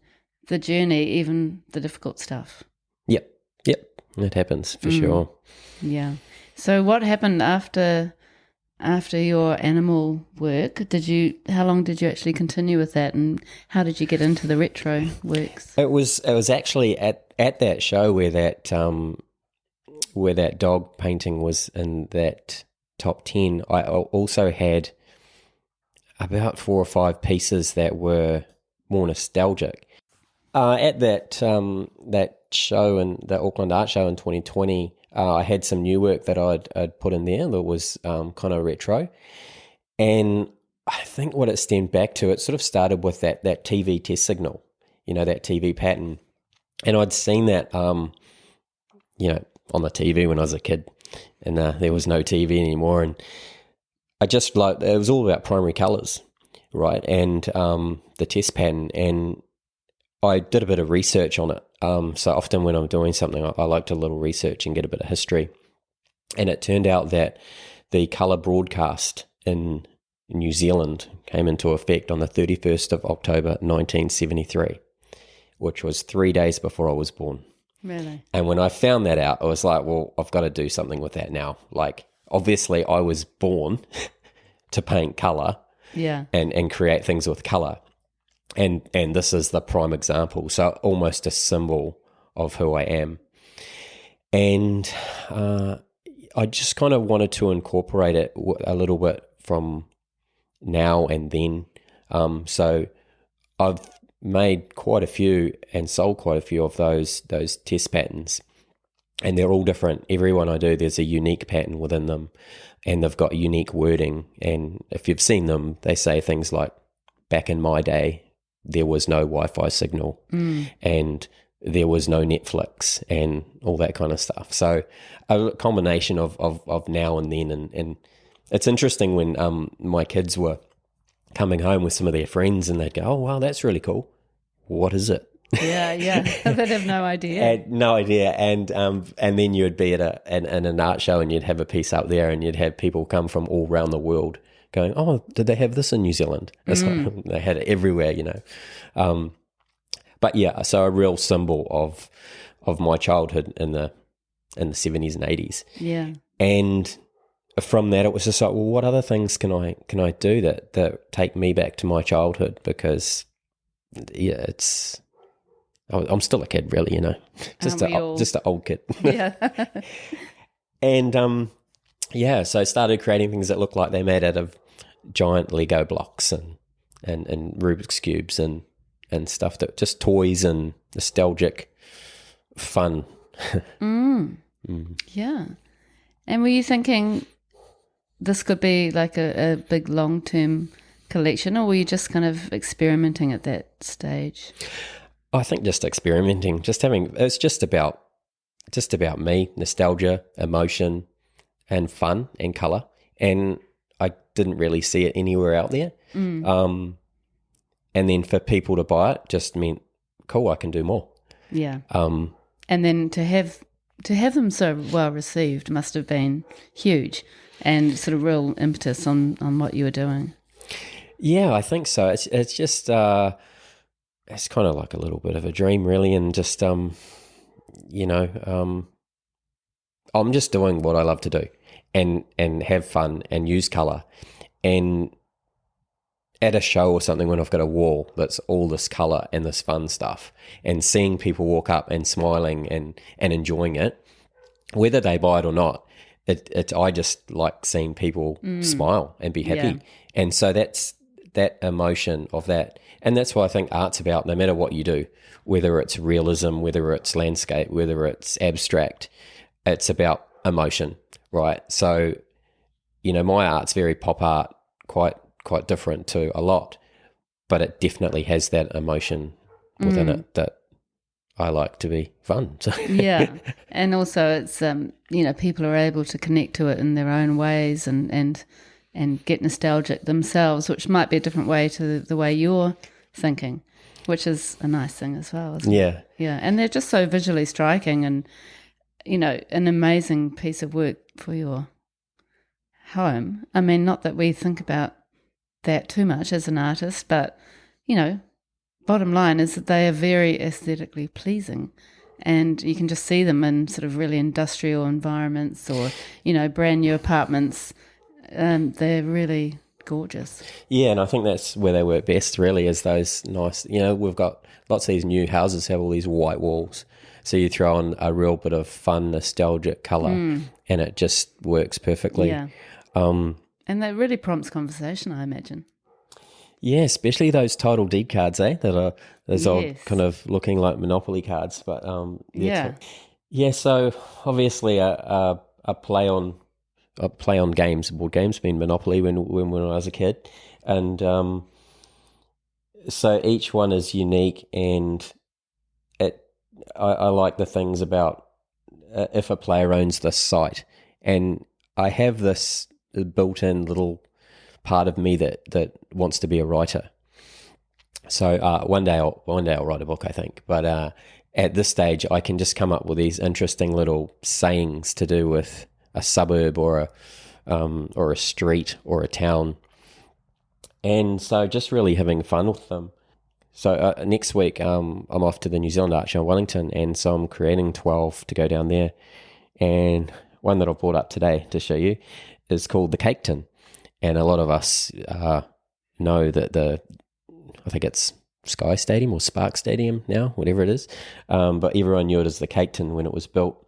the journey, even the difficult stuff. Yep. It happens for sure. Yeah. So what happened after your animal work? How long did you actually continue with that, and how did you get into the retro works? It was actually at that show where that dog painting was in that top 10. I also had about 4 or 5 pieces that were more nostalgic. At that show, in the Auckland Art Show in 2020, I had some new work that I'd put in there that was kind of retro. And I think what it stemmed back to, it sort of started with that TV test signal, you know, that TV pattern. And I'd seen that, you know, on the TV when I was a kid, and there was no TV anymore. And I just it was all about primary colours, right? And the test pattern. And I did a bit of research on it. So often when I'm doing something, I like to little research and get a bit of history. And it turned out that the colour broadcast in New Zealand came into effect on the 31st of October 1973, which was 3 days before I was born. Really? And when I found that out, I was like, well, I've got to do something with that now. Like, obviously I was born to paint colour, and create things with colour. And this is the prime example. So almost a symbol of who I am. And I just kind of wanted to incorporate it a little bit from now and then. So I've made quite a few and sold quite a few of those test patterns. And they're all different. Every one I do, there's a unique pattern within them. And they've got unique wording. And if you've seen them, they say things like, back in my day, there was no Wi-Fi signal, and there was no Netflix, and all that kind of stuff. So a combination of now and then. And it's interesting when my kids were coming home with some of their friends, and they'd go, oh, wow, that's really cool. What is it? Yeah. They'd have no idea. No idea. And then you'd be at an art show, and you'd have a piece up there, and you'd have people come from all around the world going, oh, did they have this in New Zealand? It's like, they had it everywhere, you know. But yeah, so a real symbol of my childhood in the 70s and 80s. Yeah. And from that, it was just like, well, what other things can I do that take me back to my childhood? Because yeah, I'm still a kid, really, you know, just an old kid. Yeah. And so I started creating things that look like they're made out of giant Lego blocks and Rubik's cubes and stuff, that just toys and nostalgic fun. Yeah. And were you thinking this could be like a big long-term collection, or were you just kind of experimenting at that stage? I think just experimenting, it's just about me, nostalgia, emotion, and fun and colour. And I didn't really see it anywhere out there. And then for people to buy it just meant, cool, I can do more. Yeah. And then to have them so well received must have been huge, and sort of real impetus on what you were doing. Yeah, I think so. It's just it's kind of like a little bit of a dream, really, and just I'm just doing what I love to do, and have fun and use colour, and at a show or something when I've got a wall that's all this colour and this fun stuff, and seeing people walk up and smiling and enjoying it, whether they buy it or not, I just like seeing people smile and be happy. Yeah. And so that's that emotion of that. And that's what I think art's about, no matter what you do, whether it's realism, whether it's landscape, whether it's abstract, it's about emotion, right? So, my art's very pop art, quite different to a lot, but it definitely has that emotion within it that I like to be fun. So. Yeah. And also it's, people are able to connect to it in their own ways and get nostalgic themselves, which might be a different way to the way you're thinking, which is a nice thing as well, isn't it? Yeah. And they're just so visually striking and, an amazing piece of work for your home. I mean, not that we think about that too much as an artist, but, bottom line is that they are very aesthetically pleasing, and you can just see them in sort of really industrial environments or, brand new apartments. They're really gorgeous. Yeah, and I think that's where they work best, really, is those nice, we've got lots of these new houses have all these white walls. So you throw on a real bit of fun, nostalgic colour and it just works perfectly. Yeah. And that really prompts conversation, I imagine. Yeah, especially those title deed cards, that are those old Yes. kind of looking like Monopoly cards. But Yeah. So obviously a play on games, board games, being Monopoly when I was a kid, and so each one is unique, and I like the things about if a player owns this site, and I have this built-in little part of me that wants to be a writer. So one day I'll write a book, I think. But at this stage, I can just come up with these interesting little sayings to do with a suburb or a street or a town, and so just really having fun with them. So next week, I'm off to the New Zealand Art Show in Wellington, and so I'm creating 12 to go down there. And one that I brought up today to show you is called the Cake Tin. And a lot of us know that I think it's Sky Stadium or Spark Stadium now, whatever it is. But everyone knew it as the Cake Tin when it was built.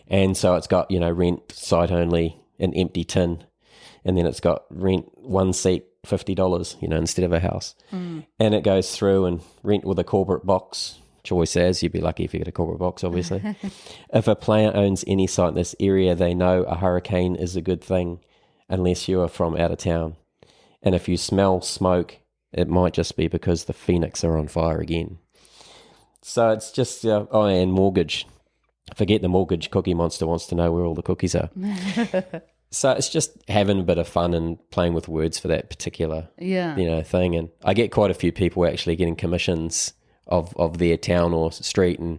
And so it's got, rent, site only, an empty tin. And then it's got rent, one seat, $50, instead of a house. And it goes through and rent with a corporate box. Choice as, you'd be lucky if you get a corporate box, obviously. If a player owns any site in this area, they know a hurricane is a good thing unless you are from out of town. And if you smell smoke, it might just be because the Phoenix are on fire again. So it's just, and mortgage. Forget the mortgage. Cookie Monster wants to know where all the cookies are. So it's just having a bit of fun and playing with words for that particular thing. And I get quite a few people actually getting commissions of their town or street, and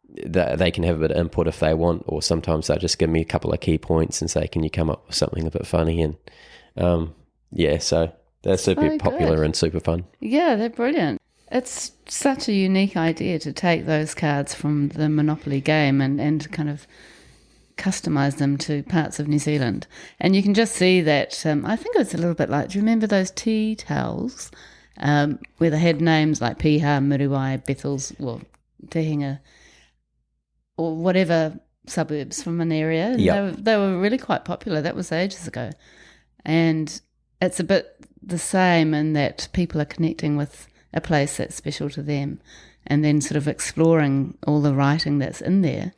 they can have a bit of input if they want, or sometimes they just give me a couple of key points and say, can you come up with something a bit funny? And so they're super popular and super fun. Yeah, they're brilliant. It's such a unique idea to take those cards from the Monopoly game and kind of customise them to parts of New Zealand. And you can just see that, I think it's a little bit like, do you remember those tea towels where they had names like Piha, Muriwai, Bethels, or Tehinga, or whatever suburbs from an area? And they were really quite popular. That was ages ago. And it's a bit the same in that people are connecting with a place that's special to them and then sort of exploring all the writing that's in there.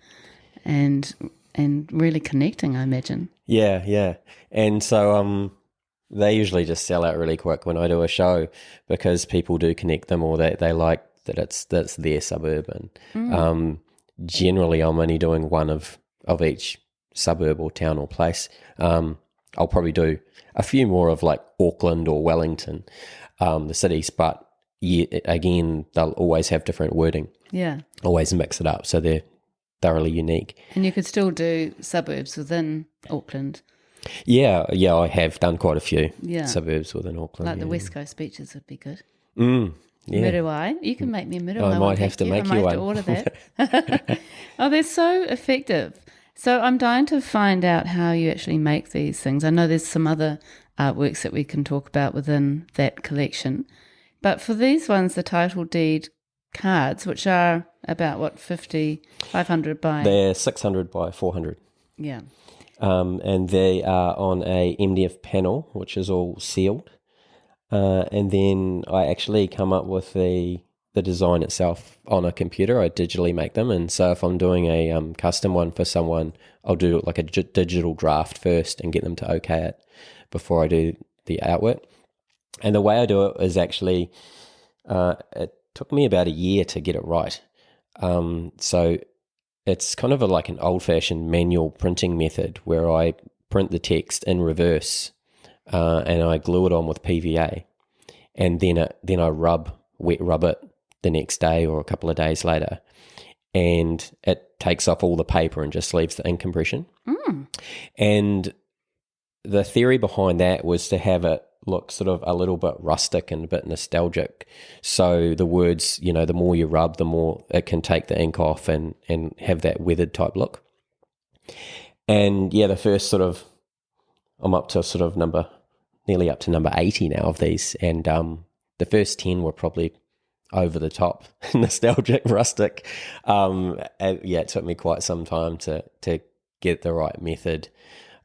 and really connecting, I imagine. Yeah. And so they usually just sell out really quick when I do a show because people do connect them, or they like that that's their suburb. And generally I'm only doing one of each suburb or town or place. I'll probably do a few more of like Auckland or Wellington, the cities, but again, they'll always have different wording. Yeah. Always mix it up so they're thoroughly unique. And you could still do suburbs within Auckland. Yeah, I have done quite a few Yeah. suburbs within Auckland. Like the West Coast beaches would be good. Yeah. Miruai. You can make me a miruai. I might have to make you one. I might have to order that. Oh, they're so effective. So I'm dying to find out how you actually make these things. I know there's some other artworks that we can talk about within that collection. But for these ones, the title deed cards, which are about, 500 by... They're 600 by 400. Yeah. And they are on a MDF panel, which is all sealed. And then I actually come up with the design itself on a computer. I digitally make them. And so if I'm doing a custom one for someone, I'll do like a digital draft first and get them to okay it before I do the artwork. And the way I do it is actually, it took me about a year to get it right. So it's kind of like an old-fashioned manual printing method where I print the text in reverse and I glue it on with PVA, and then I wet rub it the next day or a couple of days later, and it takes off all the paper and just leaves the ink impression. And the theory behind that was to have it look sort of a little bit rustic and a bit nostalgic. So the words, the more you rub, the more it can take the ink off and have that weathered type look. And yeah, the first I'm up to nearly up to number 80 now of these. And the first 10 were probably over the top, nostalgic, rustic. It took me quite some time to get the right method.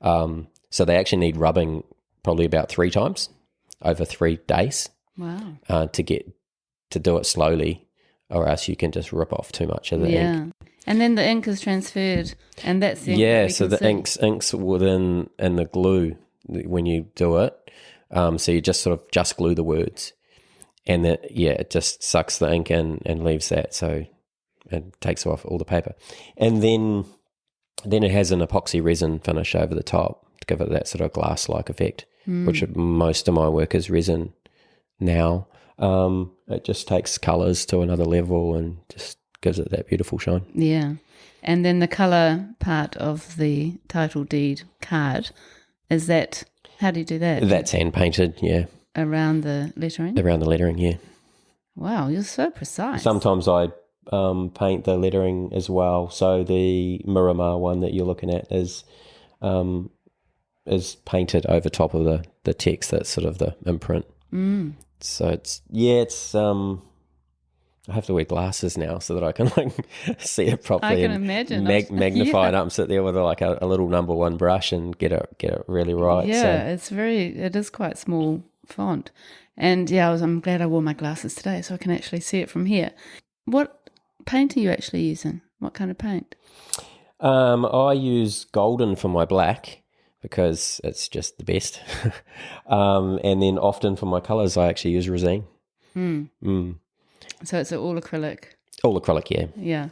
So they actually need rubbing probably about 3 times over 3 days. Wow. To do it slowly, or else you can just rip off too much of the ink. And then the ink is transferred, and that's the ink. Yeah, so the ink's within in the glue when you do it. So you just just glue the words, and it just sucks the ink in and leaves that, so it takes off all the paper. And then it has an epoxy resin finish over the top to give it that sort of glass-like effect, which most of my work is resin now. It just takes colours to another level and just gives it that beautiful shine. Yeah. And then the colour part of the title deed card, is that, how do you do that? That's hand-painted, yeah. Around the lettering? Around the lettering, yeah. Wow, you're so precise. Sometimes I paint the lettering as well. So the Miramar one that you're looking at is painted over top of the text. That's sort of the imprint. So it's I have to wear glasses now so that I can see it properly. I can imagine. Magnify it up and sit there with a little number 1 brush and get it really right. Yeah, so. It is quite small font. And I'm glad I wore my glasses today so I can actually see it from here. What paint are you actually using? What kind of paint? I use golden for my black because it's just the best. And then often for my colours I actually use resin. So it's all acrylic? All acrylic, yeah. Yeah.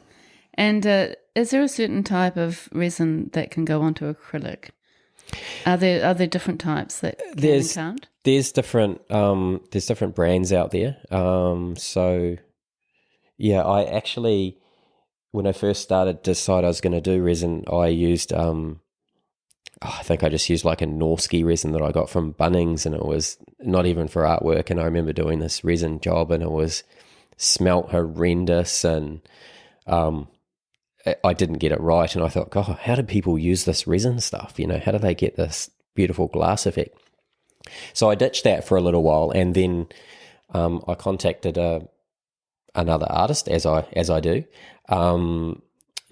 And is there a certain type of resin that can go onto acrylic? Are there different types that can count? There's different brands out there. So yeah, I actually, when I first started decide I was going to do resin, I used I think I just used like a Norski resin that I got from Bunnings, and it was not even for artwork. And I remember doing this resin job and it smelt horrendous, and I didn't get it right. And I thought, God, how do people use this resin stuff? How do they get this beautiful glass effect? So I ditched that for a little while, and then I contacted another artist, as I do,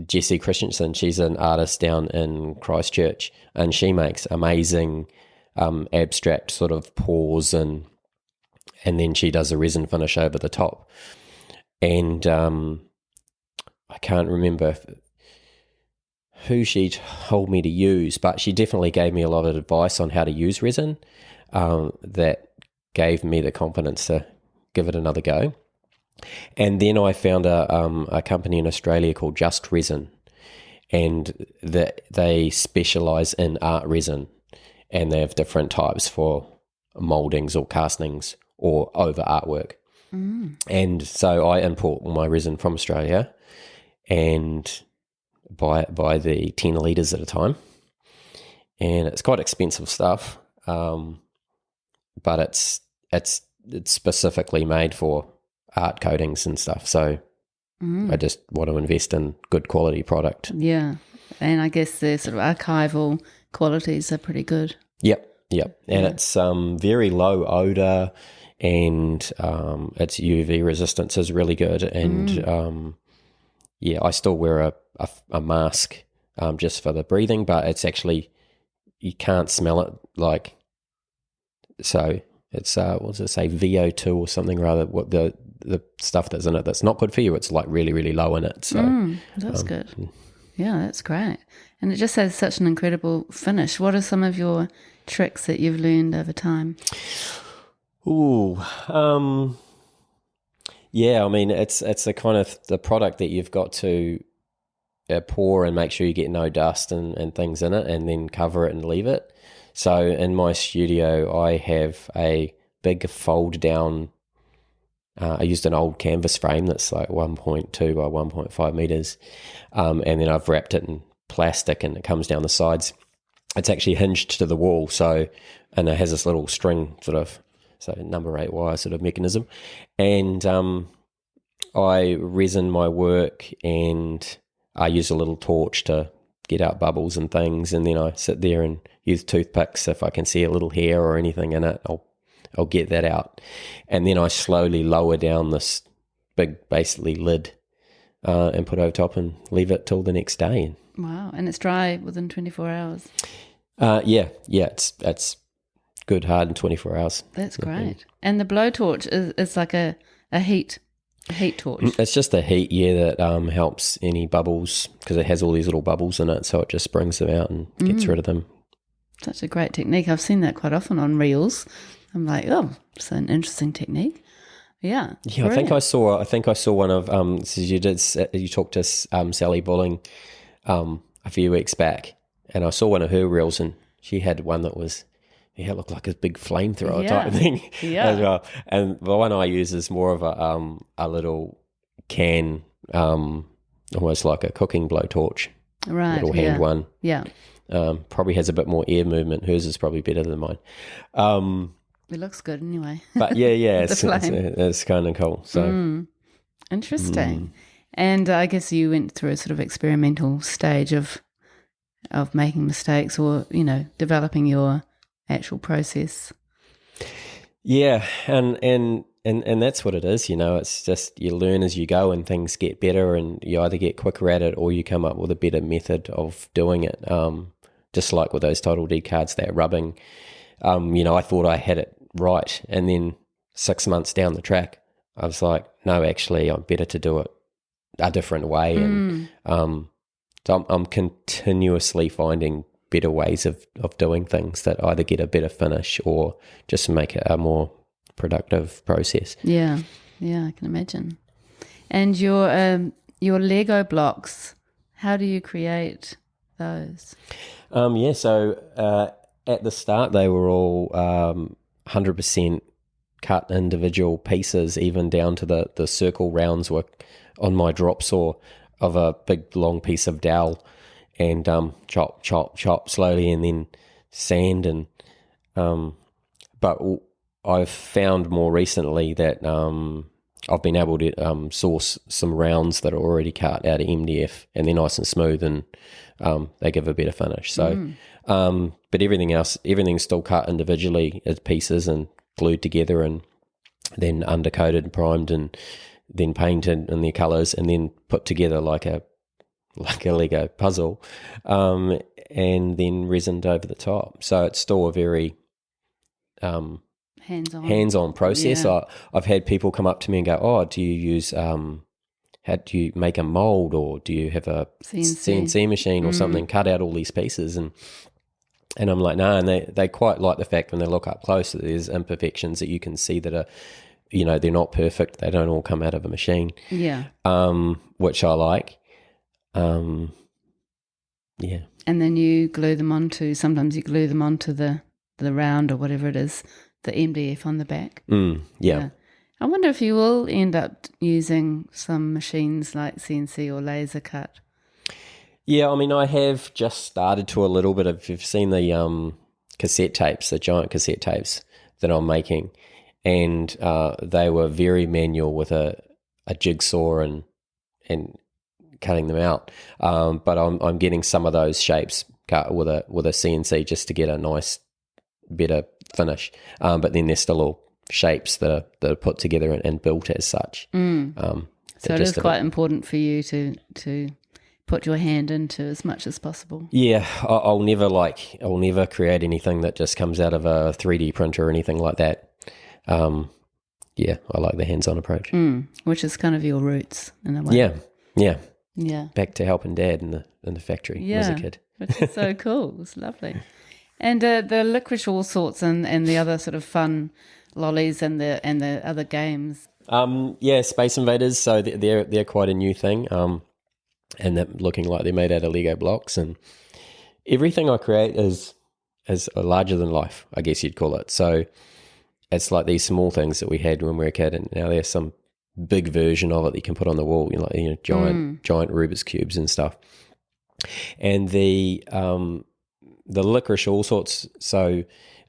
Jessie Christensen. She's an artist down in Christchurch, and she makes amazing abstract sort of paws, and then she does a resin finish over the top. And I can't remember. who she told me to use, but she definitely gave me a lot of advice on how to use resin that gave me the confidence to give it another go. And then I found a company in Australia called Just Resin, and they specialize in art resin, and they have different types for moldings or castings or over artwork. And so I import my resin from Australia and buy the 10 litres at a time, and it's quite expensive stuff, but it's specifically made for art coatings and stuff, so I just want to invest in good quality product. Yeah, and I guess the sort of archival qualities are pretty good. Yep, and it's very low odour, and its UV resistance is really good, and I still wear a mask just for the breathing, but it's actually, you can't smell it, like, so it's what does it say, VO2 or something, rather, what the stuff that's in it that's not good for you, it's like really, really low in it. So that's good. Yeah, that's great. And it just has such an incredible finish. What are some of your tricks that you've learned over time? Yeah, I mean, it's a kind of the product that you've got to pour and make sure you get no dust and things in it, and then cover it and leave it. So in my studio, I have a big fold down. I used an old canvas frame that's like 1.2 by 1.5 meters, and then I've wrapped it in plastic, and it comes down the sides. It's actually hinged to the wall, so, and it has this little string sort of, so number 8 wire sort of mechanism, and I resin my work, and I use a little torch to get out bubbles and things, and then I sit there and use toothpicks. If I can see a little hair or anything in it, I'll get that out, and then I slowly lower down this big, basically, lid and put it over top and leave it till the next day. Wow, and it's dry within 24 hours. Yeah, it's good hard in 24 hours. That's great. And the blowtorch is like a heat torch. It's just the heat, that helps any bubbles, because it has all these little bubbles in it, so it just brings them out and gets rid of them. Such a great technique. I've seen that quite often on reels. I'm like, oh, it's an interesting technique. Yeah. Yeah, brilliant. I think I saw one of so you talked to Sally Bulling a few weeks back, and I saw one of her reels, and she had one that was, it looked like a big flamethrower type of thing as well. And the one I use is more of a little can, almost like a cooking blowtorch, right? Little hand one. Yeah. Probably has a bit more air movement. Hers is probably better than mine. It looks good anyway. But yeah, it's kind of cool. So interesting. And I guess you went through a sort of experimental stage of making mistakes, or developing your actual process. Yeah, and that's what it is. It's just you learn as you go, and things get better, and you either get quicker at it or you come up with a better method of doing it. Just like with those Total D cards, that rubbing. I thought I had it right, and then 6 months down the track, I was like, no, actually, I'm better to do it a different way. And so I'm continuously finding better ways of doing things that either get a better finish or just make it a more productive process. Yeah, I can imagine. And your Lego blocks, how do you create those? So at the start they were all 100% cut individual pieces, even down to the circle rounds were on my drop saw of a big long piece of dowel, and chop slowly, and then sand. And but I've found more recently that I've been able to source some rounds that are already cut out of MDF, and they're nice and smooth, and they give a better finish. So but everything's still cut individually as pieces and glued together, and then undercoated and primed, and then painted in their colours, and then put together like a Lego puzzle, and then resined over the top. So it's still a very hands-on process. Yeah. I've had people come up to me and go, "Oh, do you use how do you make a mold, or do you have a CNC machine or something, cut out all these pieces? And I'm like, no, and they quite like the fact when they look up close that there's imperfections that you can see that are, they're not perfect. They don't all come out of a machine. Yeah. Which I like. Yeah. And then you glue them onto, sometimes you glue them onto the round or whatever it is, the MDF on the back. Yeah. I wonder if you will end up using some machines like CNC or laser cut. Yeah, I mean, I have just started to a little bit. If you've seen the cassette tapes, the giant cassette tapes that I'm making, and they were very manual with a jigsaw and cutting them out. But I'm getting some of those shapes cut with a CNC just to get a nice, better finish. But then they're still all shapes that are put together and built as such. So it is quite important for you to put your hand into as much as possible. Yeah, I'll never create anything that just comes out of a 3D printer or anything like that. Yeah, I like the hands-on approach. Which is kind of your roots in a way. Yeah. Back to helping Dad in the factory as a kid. Which is so cool. It's lovely. And the licorice all sorts and the other sort of fun lollies and the other games. Space Invaders. So they're quite a new thing. And they're looking like they're made out of Lego blocks, and everything I create is larger than life, I guess you'd call it. So it's like these small things that we had when we were a kid, and now there's some big version of it that you can put on the wall, giant Rubik's cubes and stuff. And the licorice all sorts. So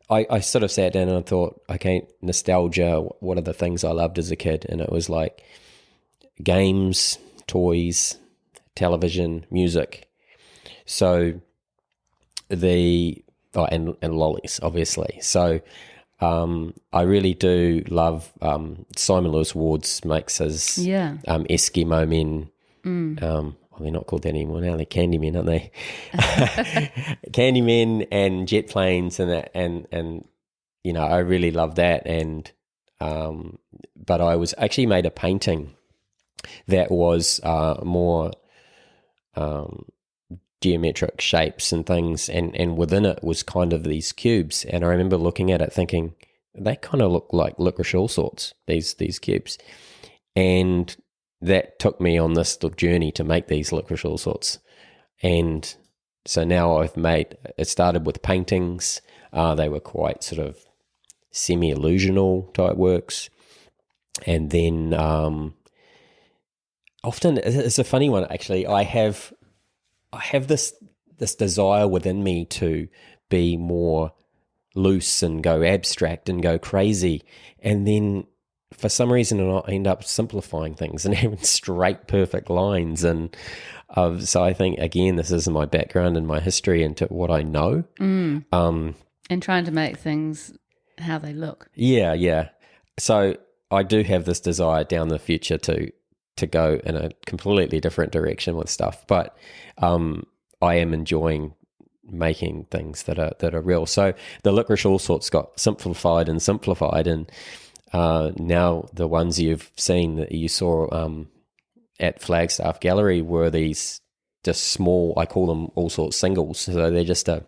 I sort of sat down and I thought, okay, nostalgia, what are the things I loved as a kid? And it was like games, toys, television, music. So and lollies, obviously. So I really do love Simon Lewis Ward's makes his Eskimo men. They're not called that anymore now. They're Candymen, aren't they? Candymen and jet planes and that, and I really love that. And but I was actually made a painting that was more geometric shapes and things, and within it was kind of these cubes. And I remember looking at it thinking, they kind of look like licorice all sorts, these cubes. And that took me on this journey to make these licorice all sorts. And so now it started with paintings. They were quite sort of semi-illusional type works. And then often, it's a funny one actually, I have this desire within me to be more loose and go abstract and go crazy, and then for some reason I end up simplifying things and having straight perfect lines. And so I think, again, this is my background and my history into what I know. And trying to make things how they look. Yeah. So I do have this desire down the future to go in a completely different direction with stuff, but I am enjoying making things that are real. So the licorice all sorts got simplified, and now the ones you've seen that you saw at Flagstaff Gallery were these just small, I call them all sorts singles. So they're just a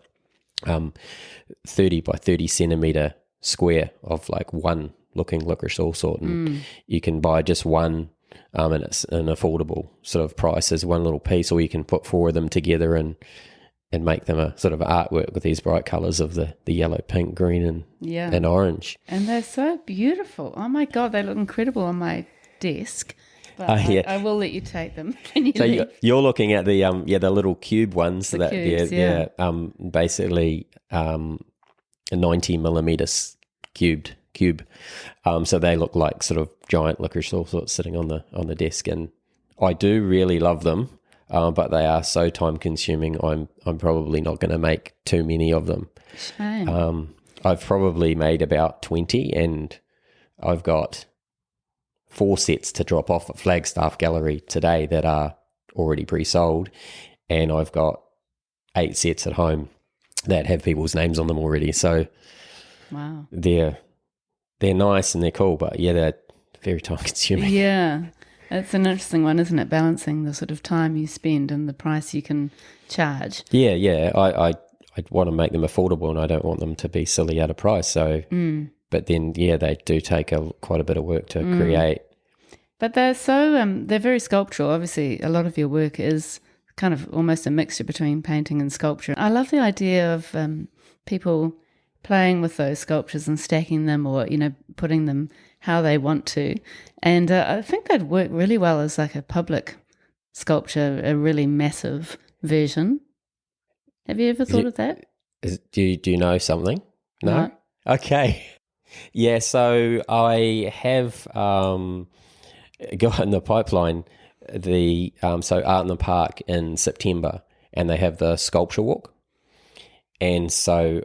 30 by 30 centimeter square of like one looking licorice all sort, and you can buy just one. And it's an affordable sort of price as one little piece, or you can put four of them together and make them a sort of artwork with these bright colours of the yellow, pink, green and orange. And they're so beautiful. Oh my God, they look incredible on my desk. But I will let you take them when you leave. You're looking at the little cube ones. They're basically a 90 millimeters cube. So they look like sort of giant licorice all sorts sitting on the desk, and I do really love them, but they are so time consuming. I'm probably not going to make too many of them. Shame. I've probably made about 20, and I've got 4 sets to drop off at Flagstaff Gallery today that are already pre-sold, and I've got 8 sets at home that have people's names on them already. So wow, they're nice and they're cool, but they're very time consuming. Yeah. It's an interesting one, isn't it? Balancing the sort of time you spend and the price you can charge. Yeah. I want to make them affordable, and I don't want them to be silly out of price. So, but then they do take quite a bit of work to create. But they're they're very sculptural. Obviously, a lot of your work is kind of almost a mixture between painting and sculpture. I love the idea of people playing with those sculptures and stacking them, or putting them how they want to. And I think they'd work really well as like a public sculpture, a really massive version. Have you ever thought of that? Do you know something? No? Okay. Yeah, so I have got in the pipeline so Art in the Park in September, and they have the sculpture walk. And so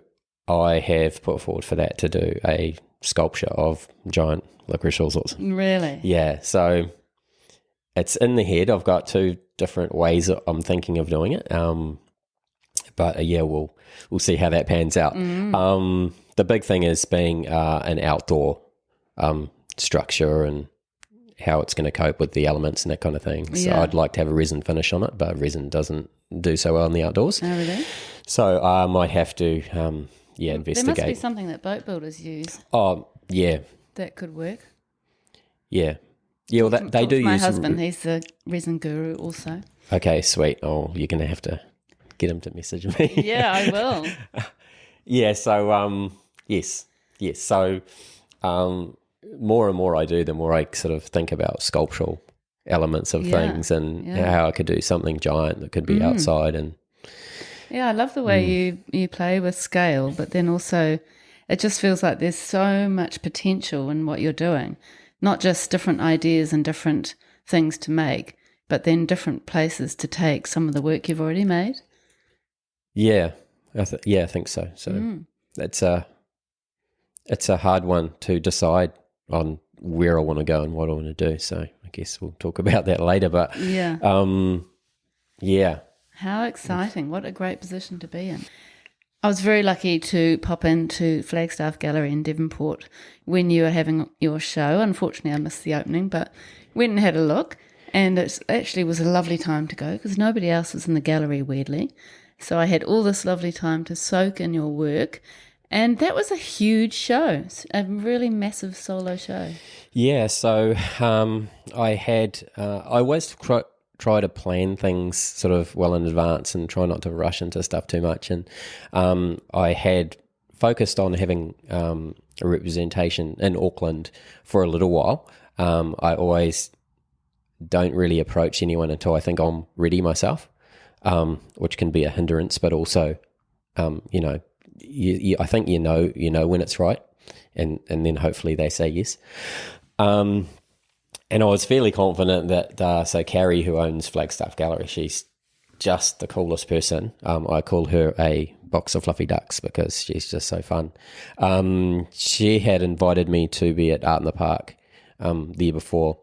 I have put forward for that to do a sculpture of giant licorice sorts. Really? Yeah, so it's in the head. I've got two different ways that I'm thinking of doing it. But we'll see how that pans out. The big thing is being an outdoor structure and how it's going to cope with the elements and that kind of thing. So I'd like to have a resin finish on it, but resin doesn't do so well in the outdoors. Oh, really? So I might have to investigate. There must be something that boat builders use. Oh, yeah. That could work. Yeah. Yeah, well, they do use... My husband, he's the resin guru also. Okay, sweet. Oh, you're going to have to get him to message me. Yeah, I will. Yeah, so, yes. So, more and more I do, the more I sort of think about sculptural elements of things and how I could do something giant that could be outside. And I love the way you play with scale, but then also it just feels like there's so much potential in what you're doing, not just different ideas and different things to make, but then different places to take some of the work you've already made. Yeah, I think so. So it's a hard one to decide on where I want to go and what I want to do. So I guess we'll talk about that later. But How exciting. What a great position to be in. I was very lucky to pop into Flagstaff Gallery in Devonport when you were having your show. Unfortunately, I missed the opening, but went and had a look. And it actually was a lovely time to go because nobody else was in the gallery, weirdly. So I had all this lovely time to soak in your work. And that was a huge show, a really massive solo show. Yeah, so I always try to plan things sort of well in advance and try not to rush into stuff too much. And I had focused on having a representation in Auckland for a little while. I always don't really approach anyone until I think I'm ready myself, which can be a hindrance, but also, I think you know when it's right, and then hopefully they say yes. And I was fairly confident that so Carrie, who owns Flagstaff Gallery, she's just the coolest person. I call her a box of fluffy ducks because she's just so fun. She had invited me to be at Art in the Park the year before,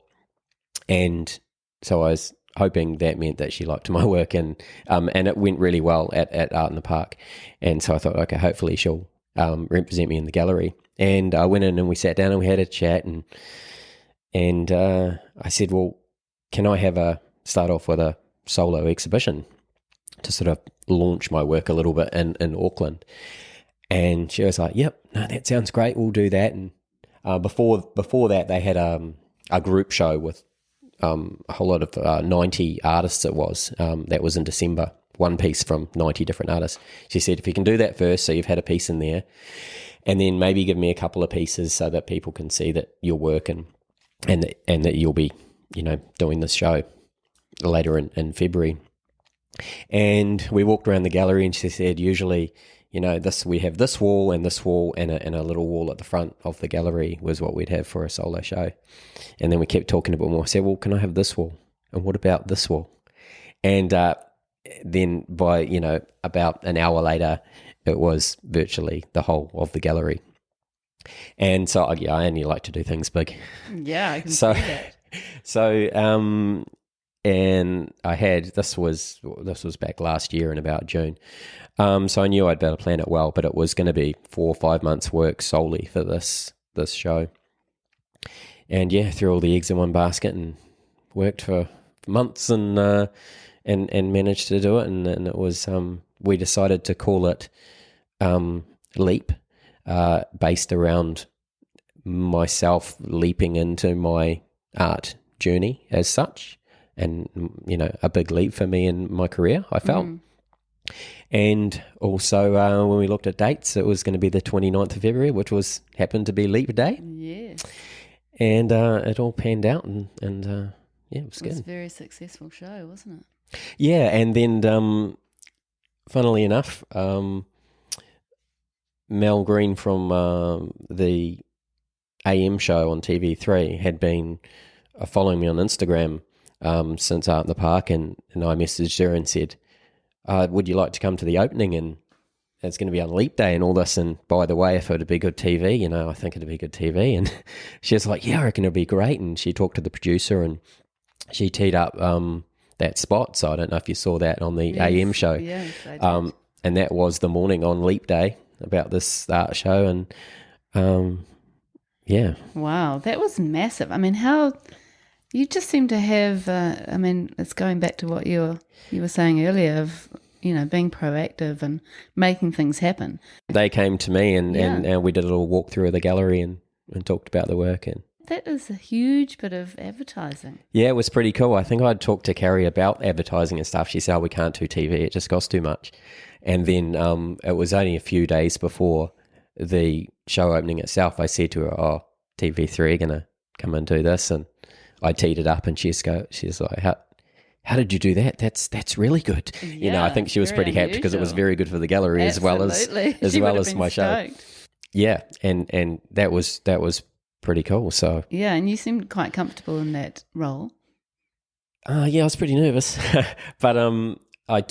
and so I was hoping that meant that she liked my work, and it went really well at Art in the Park. And so I thought, okay, hopefully she'll represent me in the gallery. And I went in and we sat down and we had a chat, and I said, well, can I start off with a solo exhibition to sort of launch my work a little bit in Auckland? And she was like, yep, no, that sounds great, we'll do that. And before that, they had a group show with a whole lot of 90 artists it was. That was in December, one piece from 90 different artists. She said, if you can do that first, so you've had a piece in there, and then maybe give me a couple of pieces so that people can see that your work and that you'll be, doing this show later in February. And we walked around the gallery and she said, usually, we have this wall and a little wall at the front of the gallery was what we'd have for a solo show. And then we kept talking a bit more. I said, well, can I have this wall? And what about this wall? And then by, about an hour later, it was virtually the whole of the gallery. And so, I only like to do things big. Yeah, I can see that. So, and I had, this was back last year in about June. So I knew I'd better plan it well, but it was going to be 4 or 5 months work solely for this show. And threw all the eggs in one basket and worked for months and managed to do it. And it was, we decided to call it Leap, based around myself leaping into my art journey as such. And, a big leap for me in my career, I felt. And also, when we looked at dates, it was going to be the 29th of February, which happened to be Leap Day. Yeah. And it all panned out, and it was good. It was a very successful show, wasn't it? Yeah, and then, funnily enough, Mel Green from the AM show on TV3 had been following me on Instagram since Art in the Park, and I messaged her and said, would you like to come to the opening? And it's going to be on Leap Day and all this. And by the way, if it'd be good TV, I think it'd be good TV. And she was like, yeah, I reckon it'll be great. And she talked to the producer and she teed up that spot. So I don't know if you saw that on the AM show. Yes, I did. And that was the morning on Leap Day about this art show. And yeah. Wow, that was massive. I mean, how you just seem to have, it's going back to what you were saying earlier of, being proactive and making things happen. They came to me and we did a little walkthrough of the gallery and talked about the work. And that is a huge bit of advertising. Yeah, it was pretty cool. I think I'd talked to Carrie about advertising and stuff. She said, we can't do TV. It just costs too much. And then it was only a few days before the show opening itself. I said to her, TV3 are going to come and do this. And I teed it up and she's like, how did you do that? That's really good. Yeah, I think she was pretty happy because it was very good for the gallery as well as my show. Yeah, and that was pretty cool. So yeah, and you seemed quite comfortable in that role. Yeah, I was pretty nervous, but I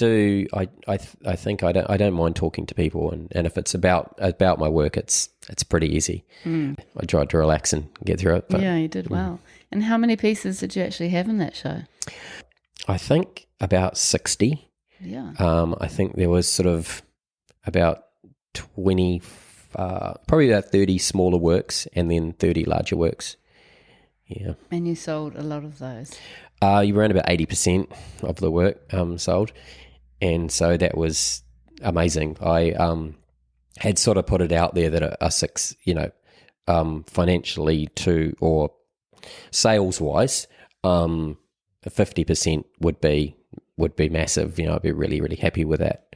think I don't mind talking to people, and if it's about my work, it's pretty easy. I tried to relax and get through it. But, yeah, you did well. And how many pieces did you actually have in that show? I think about 60. Yeah. I think there was sort of about 20, probably about 30 smaller works and then 30 larger works. Yeah. And you sold a lot of those? You around about 80% of the work sold. And so that was amazing. I had sort of put it out there that a six, financially or sales-wise, 50% would be massive. I'd be really, really happy with that.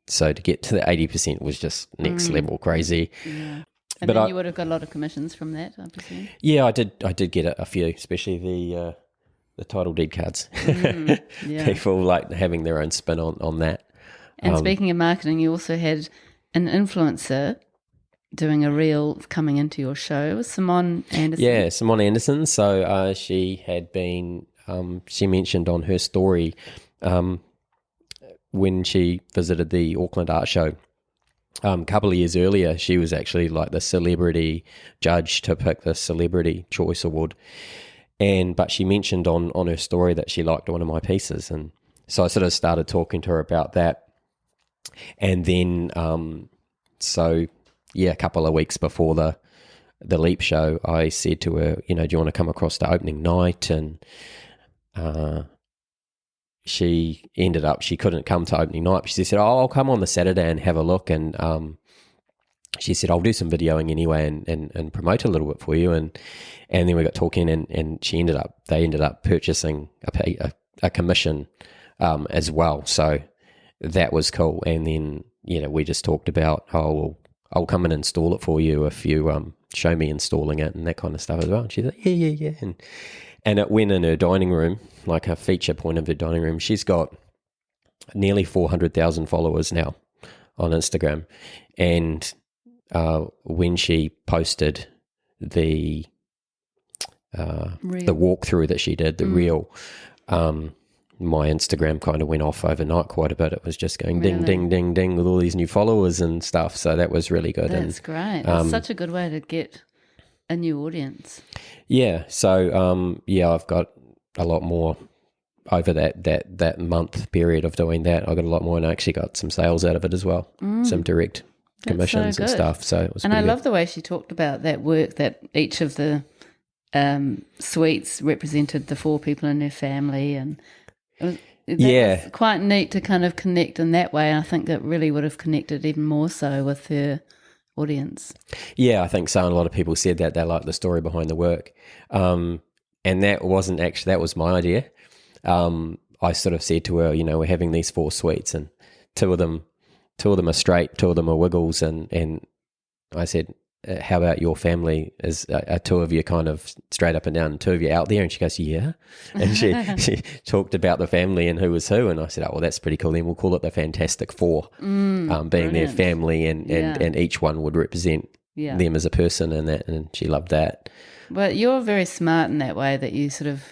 So to get to the 80% was just next level crazy. Yeah. And then you would have got a lot of commissions from that, I presume. Yeah, I did get a few, especially the title deed cards. Yeah. People like having their own spin on that. And speaking of marketing, you also had an influencer doing a reel coming into your show, Simone Anderson. Yeah, Simone Anderson. So she had been, she mentioned on her story when she visited the Auckland Art Show a couple of years earlier, she was actually like the celebrity judge to pick the Celebrity Choice Award. But she mentioned on her story that she liked one of my pieces. And so I sort of started talking to her about that. And then, a couple of weeks before the Leap show, I said to her, do you want to come across to opening night? And she ended up, she couldn't come to opening night, but she said, I'll come on the Saturday and have a look. And she said, I'll do some videoing anyway and promote a little bit for you. And then we got talking and they ended up purchasing a commission as well. So that was cool. And then, we just talked about, I'll come and install it for you if you show me installing it and that kind of stuff as well. And she's like, yeah. And it went in her dining room, like a feature point of her dining room. She's got nearly 400,000 followers now on Instagram. And when she posted the walkthrough that she did, the reel, my Instagram kind of went off overnight quite a bit. It was just going ding, ding, ding, ding with all these new followers and stuff. So that was really good. That's great. It's such a good way to get a new audience. Yeah. So, I've got a lot more over that month period of doing that. I got a lot more and I actually got some sales out of it as well. Some direct commissions and stuff. So it was And I love the way she talked about that work that each of the sweets represented the 4 people in her family, and that Yeah. was quite neat to kind of connect in that way. I think it really would have connected even more so with her audience. Yeah, I think so. And a lot of people said that they liked the story behind the work. And that wasn't actually, that was my idea. I sort of said to her, we're having these 4 sweets, and two of them are straight, 2 of them are wiggles. And I said, how about your family? Are 2 of you kind of straight up and down, 2 of you out there? And she goes, yeah. And she talked about the family and who was who. And I said, oh, well, that's pretty cool. Then we'll call it the Fantastic Four, being brilliant. their family, and each one would represent them as a person, and she loved that. But you're very smart in that way, that you sort of,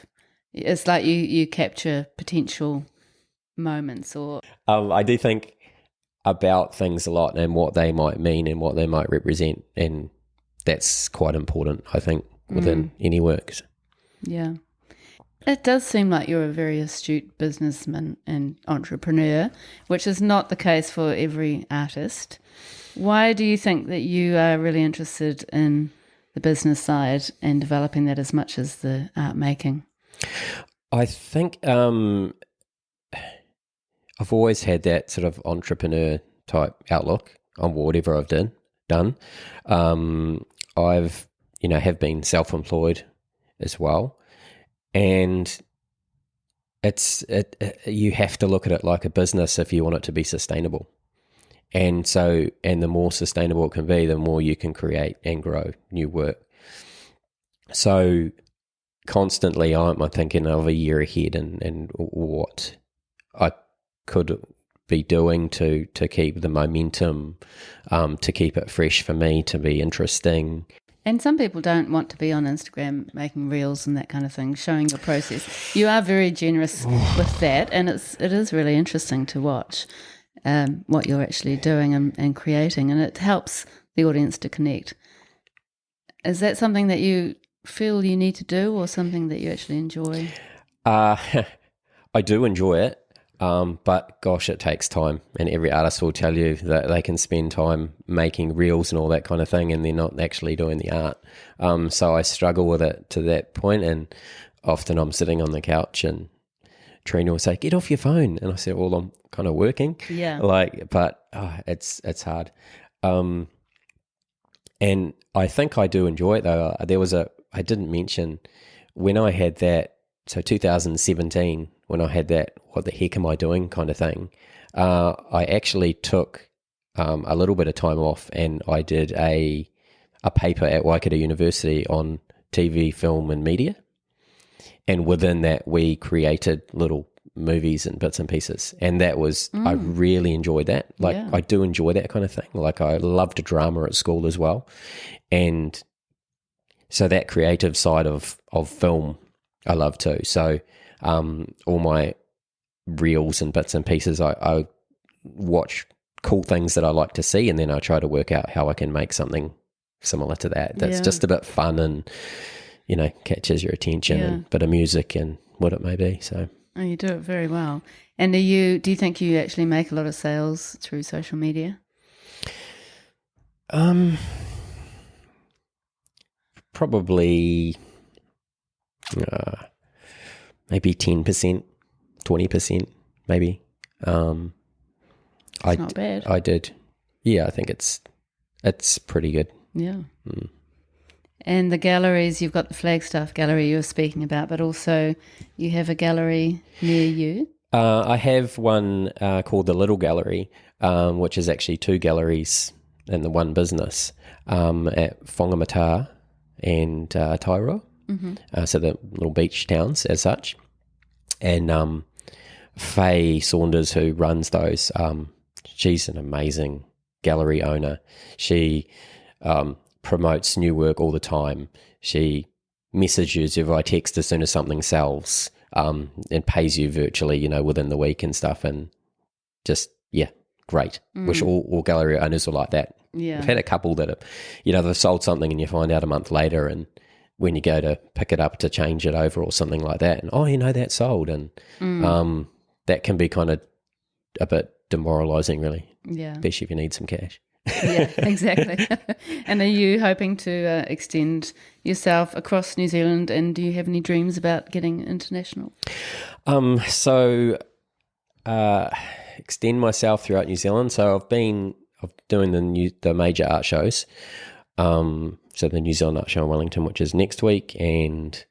it's like you capture potential moments, or I do think about things a lot and what they might mean and what they might represent, and that's quite important, I think, within any works. Yeah. It does seem like you're a very astute businessman and entrepreneur, which is not the case for every artist. Why do you think that you are really interested in the business side and developing that as much as the art making? I think I've always had that sort of entrepreneur type outlook on whatever I've done. I've have been self-employed as well, and you have to look at it like a business if you want it to be sustainable. And the more sustainable it can be, the more you can create and grow new work. So constantly I'm thinking of a year ahead and what I could be doing to keep the momentum, to keep it fresh for me, to be interesting. And some people don't want to be on Instagram making reels and that kind of thing, showing your process. You are very generous with that, and it is really interesting to watch what you're actually doing and creating, and it helps the audience to connect. Is that something that you feel you need to do, or something that you actually enjoy? I do enjoy it, but gosh, it takes time, and every artist will tell you that they can spend time making reels and all that kind of thing, and they're not actually doing the art. So I struggle with it to that point, and often I'm sitting on the couch and Trina will say, "Get off your phone," and I say, "Well, I'm kind of working." Yeah. But it's hard. And I think I do enjoy it though. I didn't mention when I had that. So 2017, when I had that, what the heck am I doing kind of thing, I actually took a little bit of time off, and I did a paper at Waikato University on TV, film and media. And within that, we created little movies and bits and pieces. And that was, I really enjoyed that. I do enjoy that kind of thing. I loved drama at school as well. And so that creative side of film, I love too. So all my reels and bits and pieces, I watch cool things that I like to see, and then I try to work out how I can make something similar to that. That's just a bit fun and, catches your attention, and a bit of music and what it may be. So you do it very well. And do you think you actually make a lot of sales through social media? Probably maybe 10%, 20%, maybe. It's not bad. I did. Yeah, I think it's pretty good. Yeah. And the galleries, you've got the Flagstaff Gallery you were speaking about, but also you have a gallery near you. I have one called the Little Gallery, which is actually 2 galleries in the one business, at Whangamata and Tairoa. So the little beach towns as such. And Faye Saunders, who runs those, she's an amazing gallery owner. She promotes new work all the time. She messages you by text as soon as something sells, and pays you virtually, within the week and stuff. And just, great. Wish all gallery owners were like that. Yeah. I've had a couple that have, they've sold something and you find out a month later, and when you go to pick it up to change it over or something like that, and that sold, and that can be kind of a bit demoralizing, really. Yeah. Especially if you need some cash. Yeah, exactly. And are you hoping to extend yourself across New Zealand, and do you have any dreams about getting international? So extend myself throughout New Zealand. So I've doing the major art shows. So the New Zealand Art Show in Wellington, which is next week, and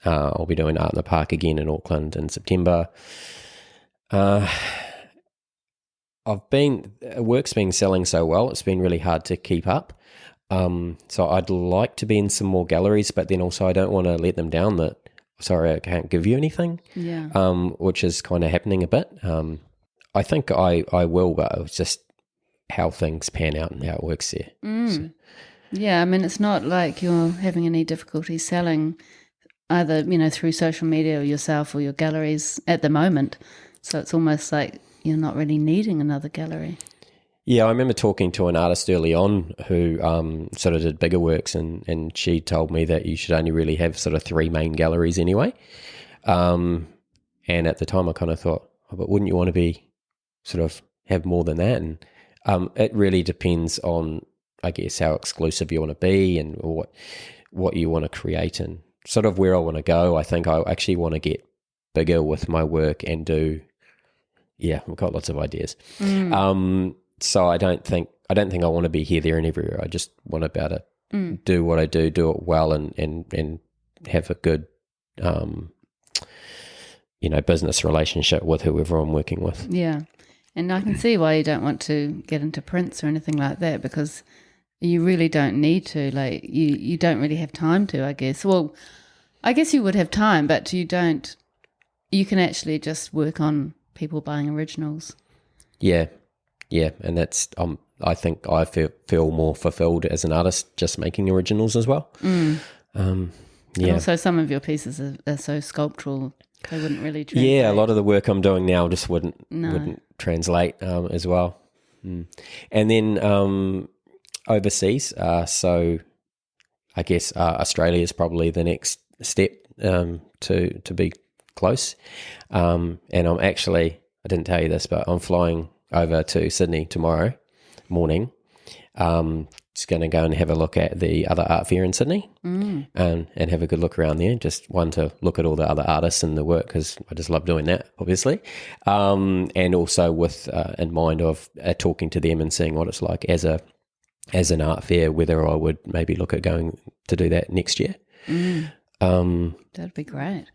I'll be doing Art in the Park again in Auckland in September. Work's been selling so well, it's been really hard to keep up. So I'd like to be in some more galleries, but then also I don't want to let them down that, sorry, I can't give you anything. Yeah. Which is kind of happening a bit. I think I will, but it's just how things pan out and how it works there. So. Yeah, I mean, it's not like you're having any difficulty selling either, through social media or yourself or your galleries at the moment. So it's almost like you're not really needing another gallery. Yeah, I remember talking to an artist early on who sort of did bigger works, and she told me that you should only really have sort of 3 main galleries anyway. And at the time I kind of thought, oh, but wouldn't you want to be sort of have more than that? And it really depends on, I guess, how exclusive you want to be and what you want to create and sort of where I want to go. I think I actually want to get bigger with my work and do, I've got lots of ideas. So I don't think I want to be here, there, and everywhere. I just want to be able to do what I do it well, and have a good, business relationship with whoever I'm working with. Yeah, and I can see why you don't want to get into prints or anything like that, because you really don't need to. Like you don't really have time to, I guess. Well, I guess you would have time, but you don't. You can actually just work on people buying originals. Yeah, and that's I think I feel more fulfilled as an artist just making originals as well. And also some of your pieces are so sculptural, they wouldn't really translate. Yeah, a lot of the work I'm doing now just wouldn't translate as well. And then overseas, so I guess Australia is probably the next step to be close. And I'm actually, I didn't tell you this, but I'm flying over to Sydney tomorrow morning. Just going to go and have a look at the other art fair in Sydney and have a good look around there. Just one, to look at all the other artists and the work, because I just love doing that, obviously. And also with in mind of talking to them and seeing what it's like as an art fair, whether I would maybe look at going to do that next year. That'd be great.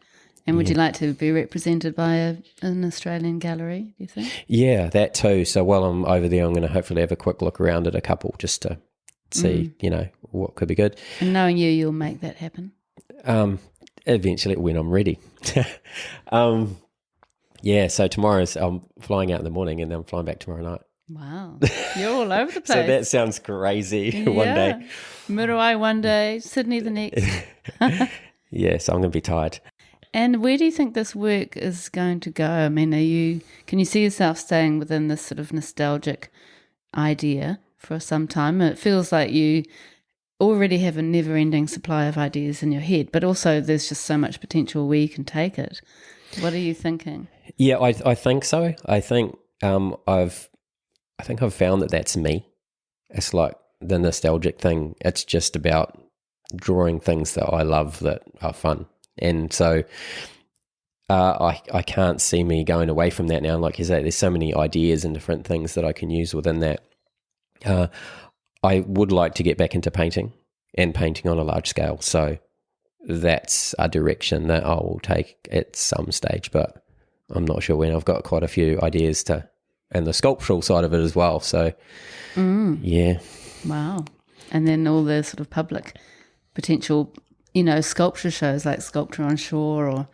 And would you like to be represented by an Australian gallery, do you think? Yeah, that too. So while I'm over there, I'm going to hopefully have a quick look around at a couple just to see, what could be good. And knowing you'll make that happen. Eventually, when I'm ready. So tomorrow's, I'm flying out in the morning and then I'm flying back tomorrow night. Wow. You're all over the place. So that sounds crazy. One day. Muriwai one day, Sydney the next. So I'm going to be tired. And where do you think this work is going to go? I mean, can you see yourself staying within this sort of nostalgic idea for some time? It feels like you already have a never-ending supply of ideas in your head, but also there's just so much potential where you can take it. What are you thinking? Yeah, I think so. I think I've found that that's me. It's like the nostalgic thing. It's just about drawing things that I love that are fun. And so I can't see me going away from that now. Like you say, there's so many ideas and different things that I can use within that. I would like to get back into painting and painting on a large scale. So that's a direction that I will take at some stage, but I'm not sure when. I've got quite a few ideas and the sculptural side of it as well. So, yeah. Wow. And then all the sort of public potential, sculpture shows like Sculpture on Shore, or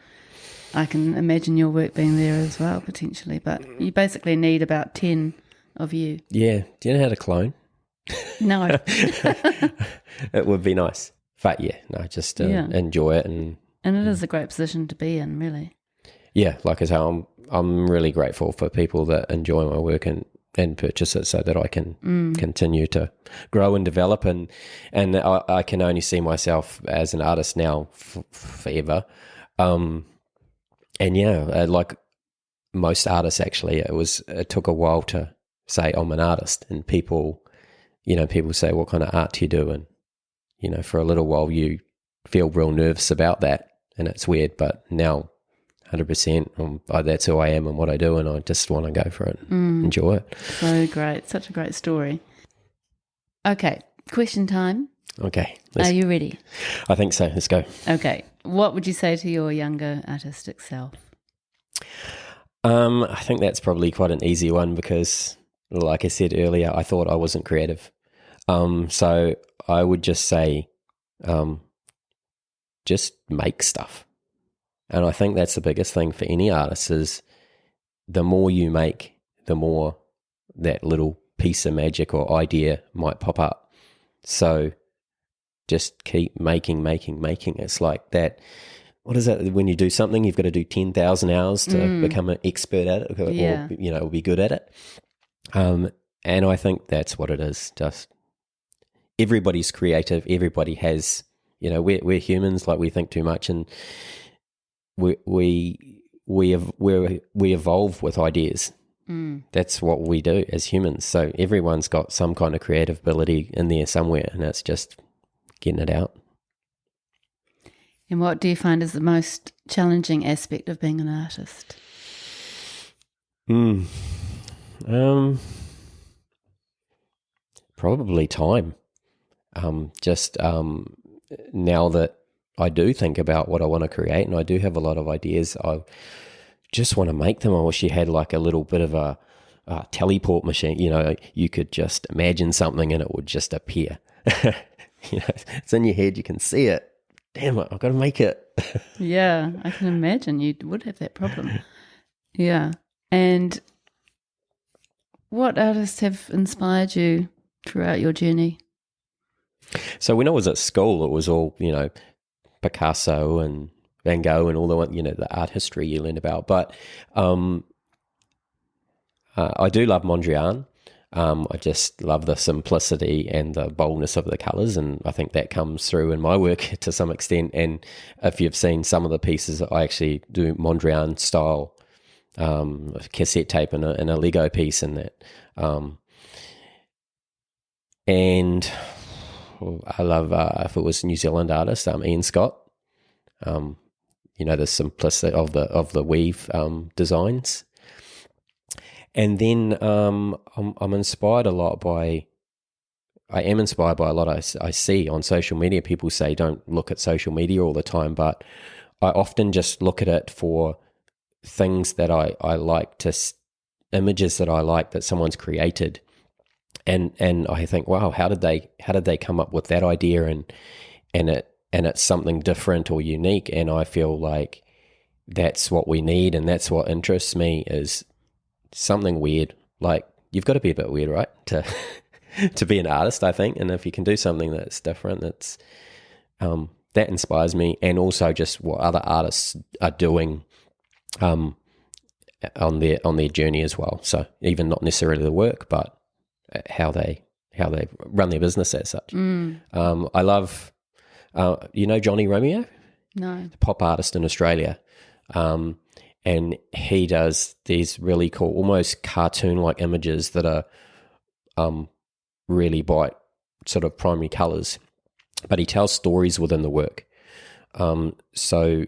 I can imagine your work being there as well, potentially. But you basically need about 10 of you. Yeah. Do you know how to clone? No. It would be nice. But just enjoy it. And it is a great position to be in, really. Yeah, like I say, I'm really grateful for people that enjoy my work and purchase it, so that I can continue to grow and develop, and I can only see myself as an artist now forever. Like most artists, actually, it took a while to say I'm an artist, and people people say, what kind of art do you do? And, for a little while you feel real nervous about that, and it's weird, but now 100%, that's who I am and what I do, and I just want to go for it, enjoy it. So great. Such a great story. Okay, question time. Okay. Are you ready? I think so. Let's go. Okay. What would you say to your younger artistic self? I think that's probably quite an easy one because, like I said earlier, I thought I wasn't creative. So I would just say, just make stuff. And I think that's the biggest thing for any artist is the more you make, the more that little piece of magic or idea might pop up. So just keep making. It's like that. What is it? When you do something, you've got to do 10,000 hours to become an expert at it, or be good at it. And I think that's what it is. Just everybody's creative. Everybody has, we're humans. Like we think too much, and we evolve with ideas. That's what we do as humans. So everyone's got some kind of creative ability in there somewhere, and it's just getting it out. And what do you find is the most challenging aspect of being an artist? Probably time. Now that I do think about what I want to create, and I do have a lot of ideas, I just want to make them. I wish you had like a little bit of a teleport machine. You could just imagine something and it would just appear. It's in your head. You can see it. Damn it, I've got to make it. Yeah, I can imagine you would have that problem. Yeah. And what artists have inspired you throughout your journey? So when I was at school, it was all, Picasso and Van Gogh and all the art history you learn about. But I do love Mondrian. I just love the simplicity and the boldness of the colours, and I think that comes through in my work to some extent. And if you've seen some of the pieces, I actually do Mondrian style cassette tape and a Lego piece in that. And I love, if it was New Zealand artist, Ian Scott. The simplicity of the weave designs. And then I'm inspired a lot by a lot I see on social media. People say don't look at social media all the time, but I often just look at it for things that I like, images that I like that someone's created, and I think, wow, how did they come up with that idea, and it's something different or unique, and I feel like that's what we need, and that's what interests me is something weird. Like, you've got to be a bit weird, right, to be an artist, I think. And if you can do something that's different, that's that inspires me. And also just what other artists are doing on their journey as well. So even not necessarily the work, but how they run their business as such. I love Johnny Romeo? No. Pop artist in Australia. And he does these really cool, almost cartoon-like images that are really bright, sort of primary colours. But he tells stories within the work. So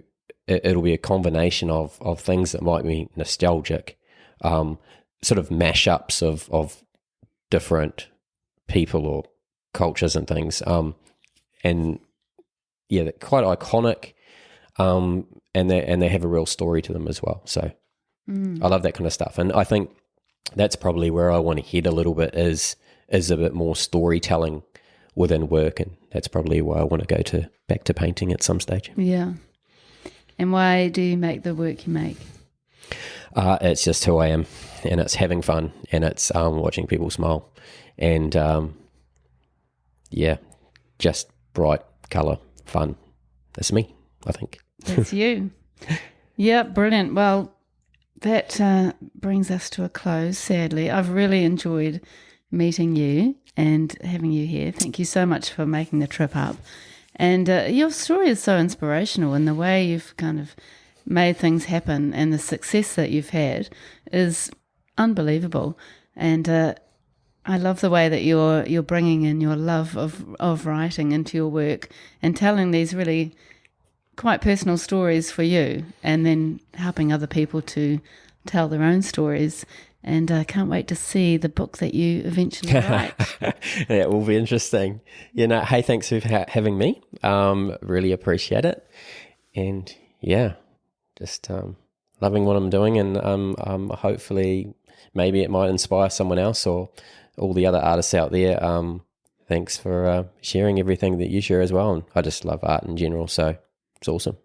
it'll be a combination of things that might be nostalgic, sort of mashups of different people or cultures and things. And yeah, they're quite iconic. And they have a real story to them as well. So I love that kind of stuff. And I think that's probably where I want to head a little bit is a bit more storytelling within work. And that's probably why I want to go back to painting at some stage. Yeah. And why do you make the work you make? It's just who I am, and it's having fun, and it's watching people smile. And just bright colour, fun. That's me, I think. That's you. Yeah, brilliant. Well, that brings us to a close, sadly. I've really enjoyed meeting you and having you here. Thank you so much for making the trip up. And your story is so inspirational, and the way you've kind of made things happen and the success that you've had is unbelievable. And I love the way that you're bringing in your love of writing into your work and telling these really quite personal stories for you, and then helping other people to tell their own stories. And I can't wait to see the book that you eventually write. That will be interesting. Hey, thanks for having me. Really appreciate it. And yeah, just loving what I'm doing, and hopefully maybe it might inspire someone else or all the other artists out there. Thanks for sharing everything that you share as well. And I just love art in general, so it's awesome.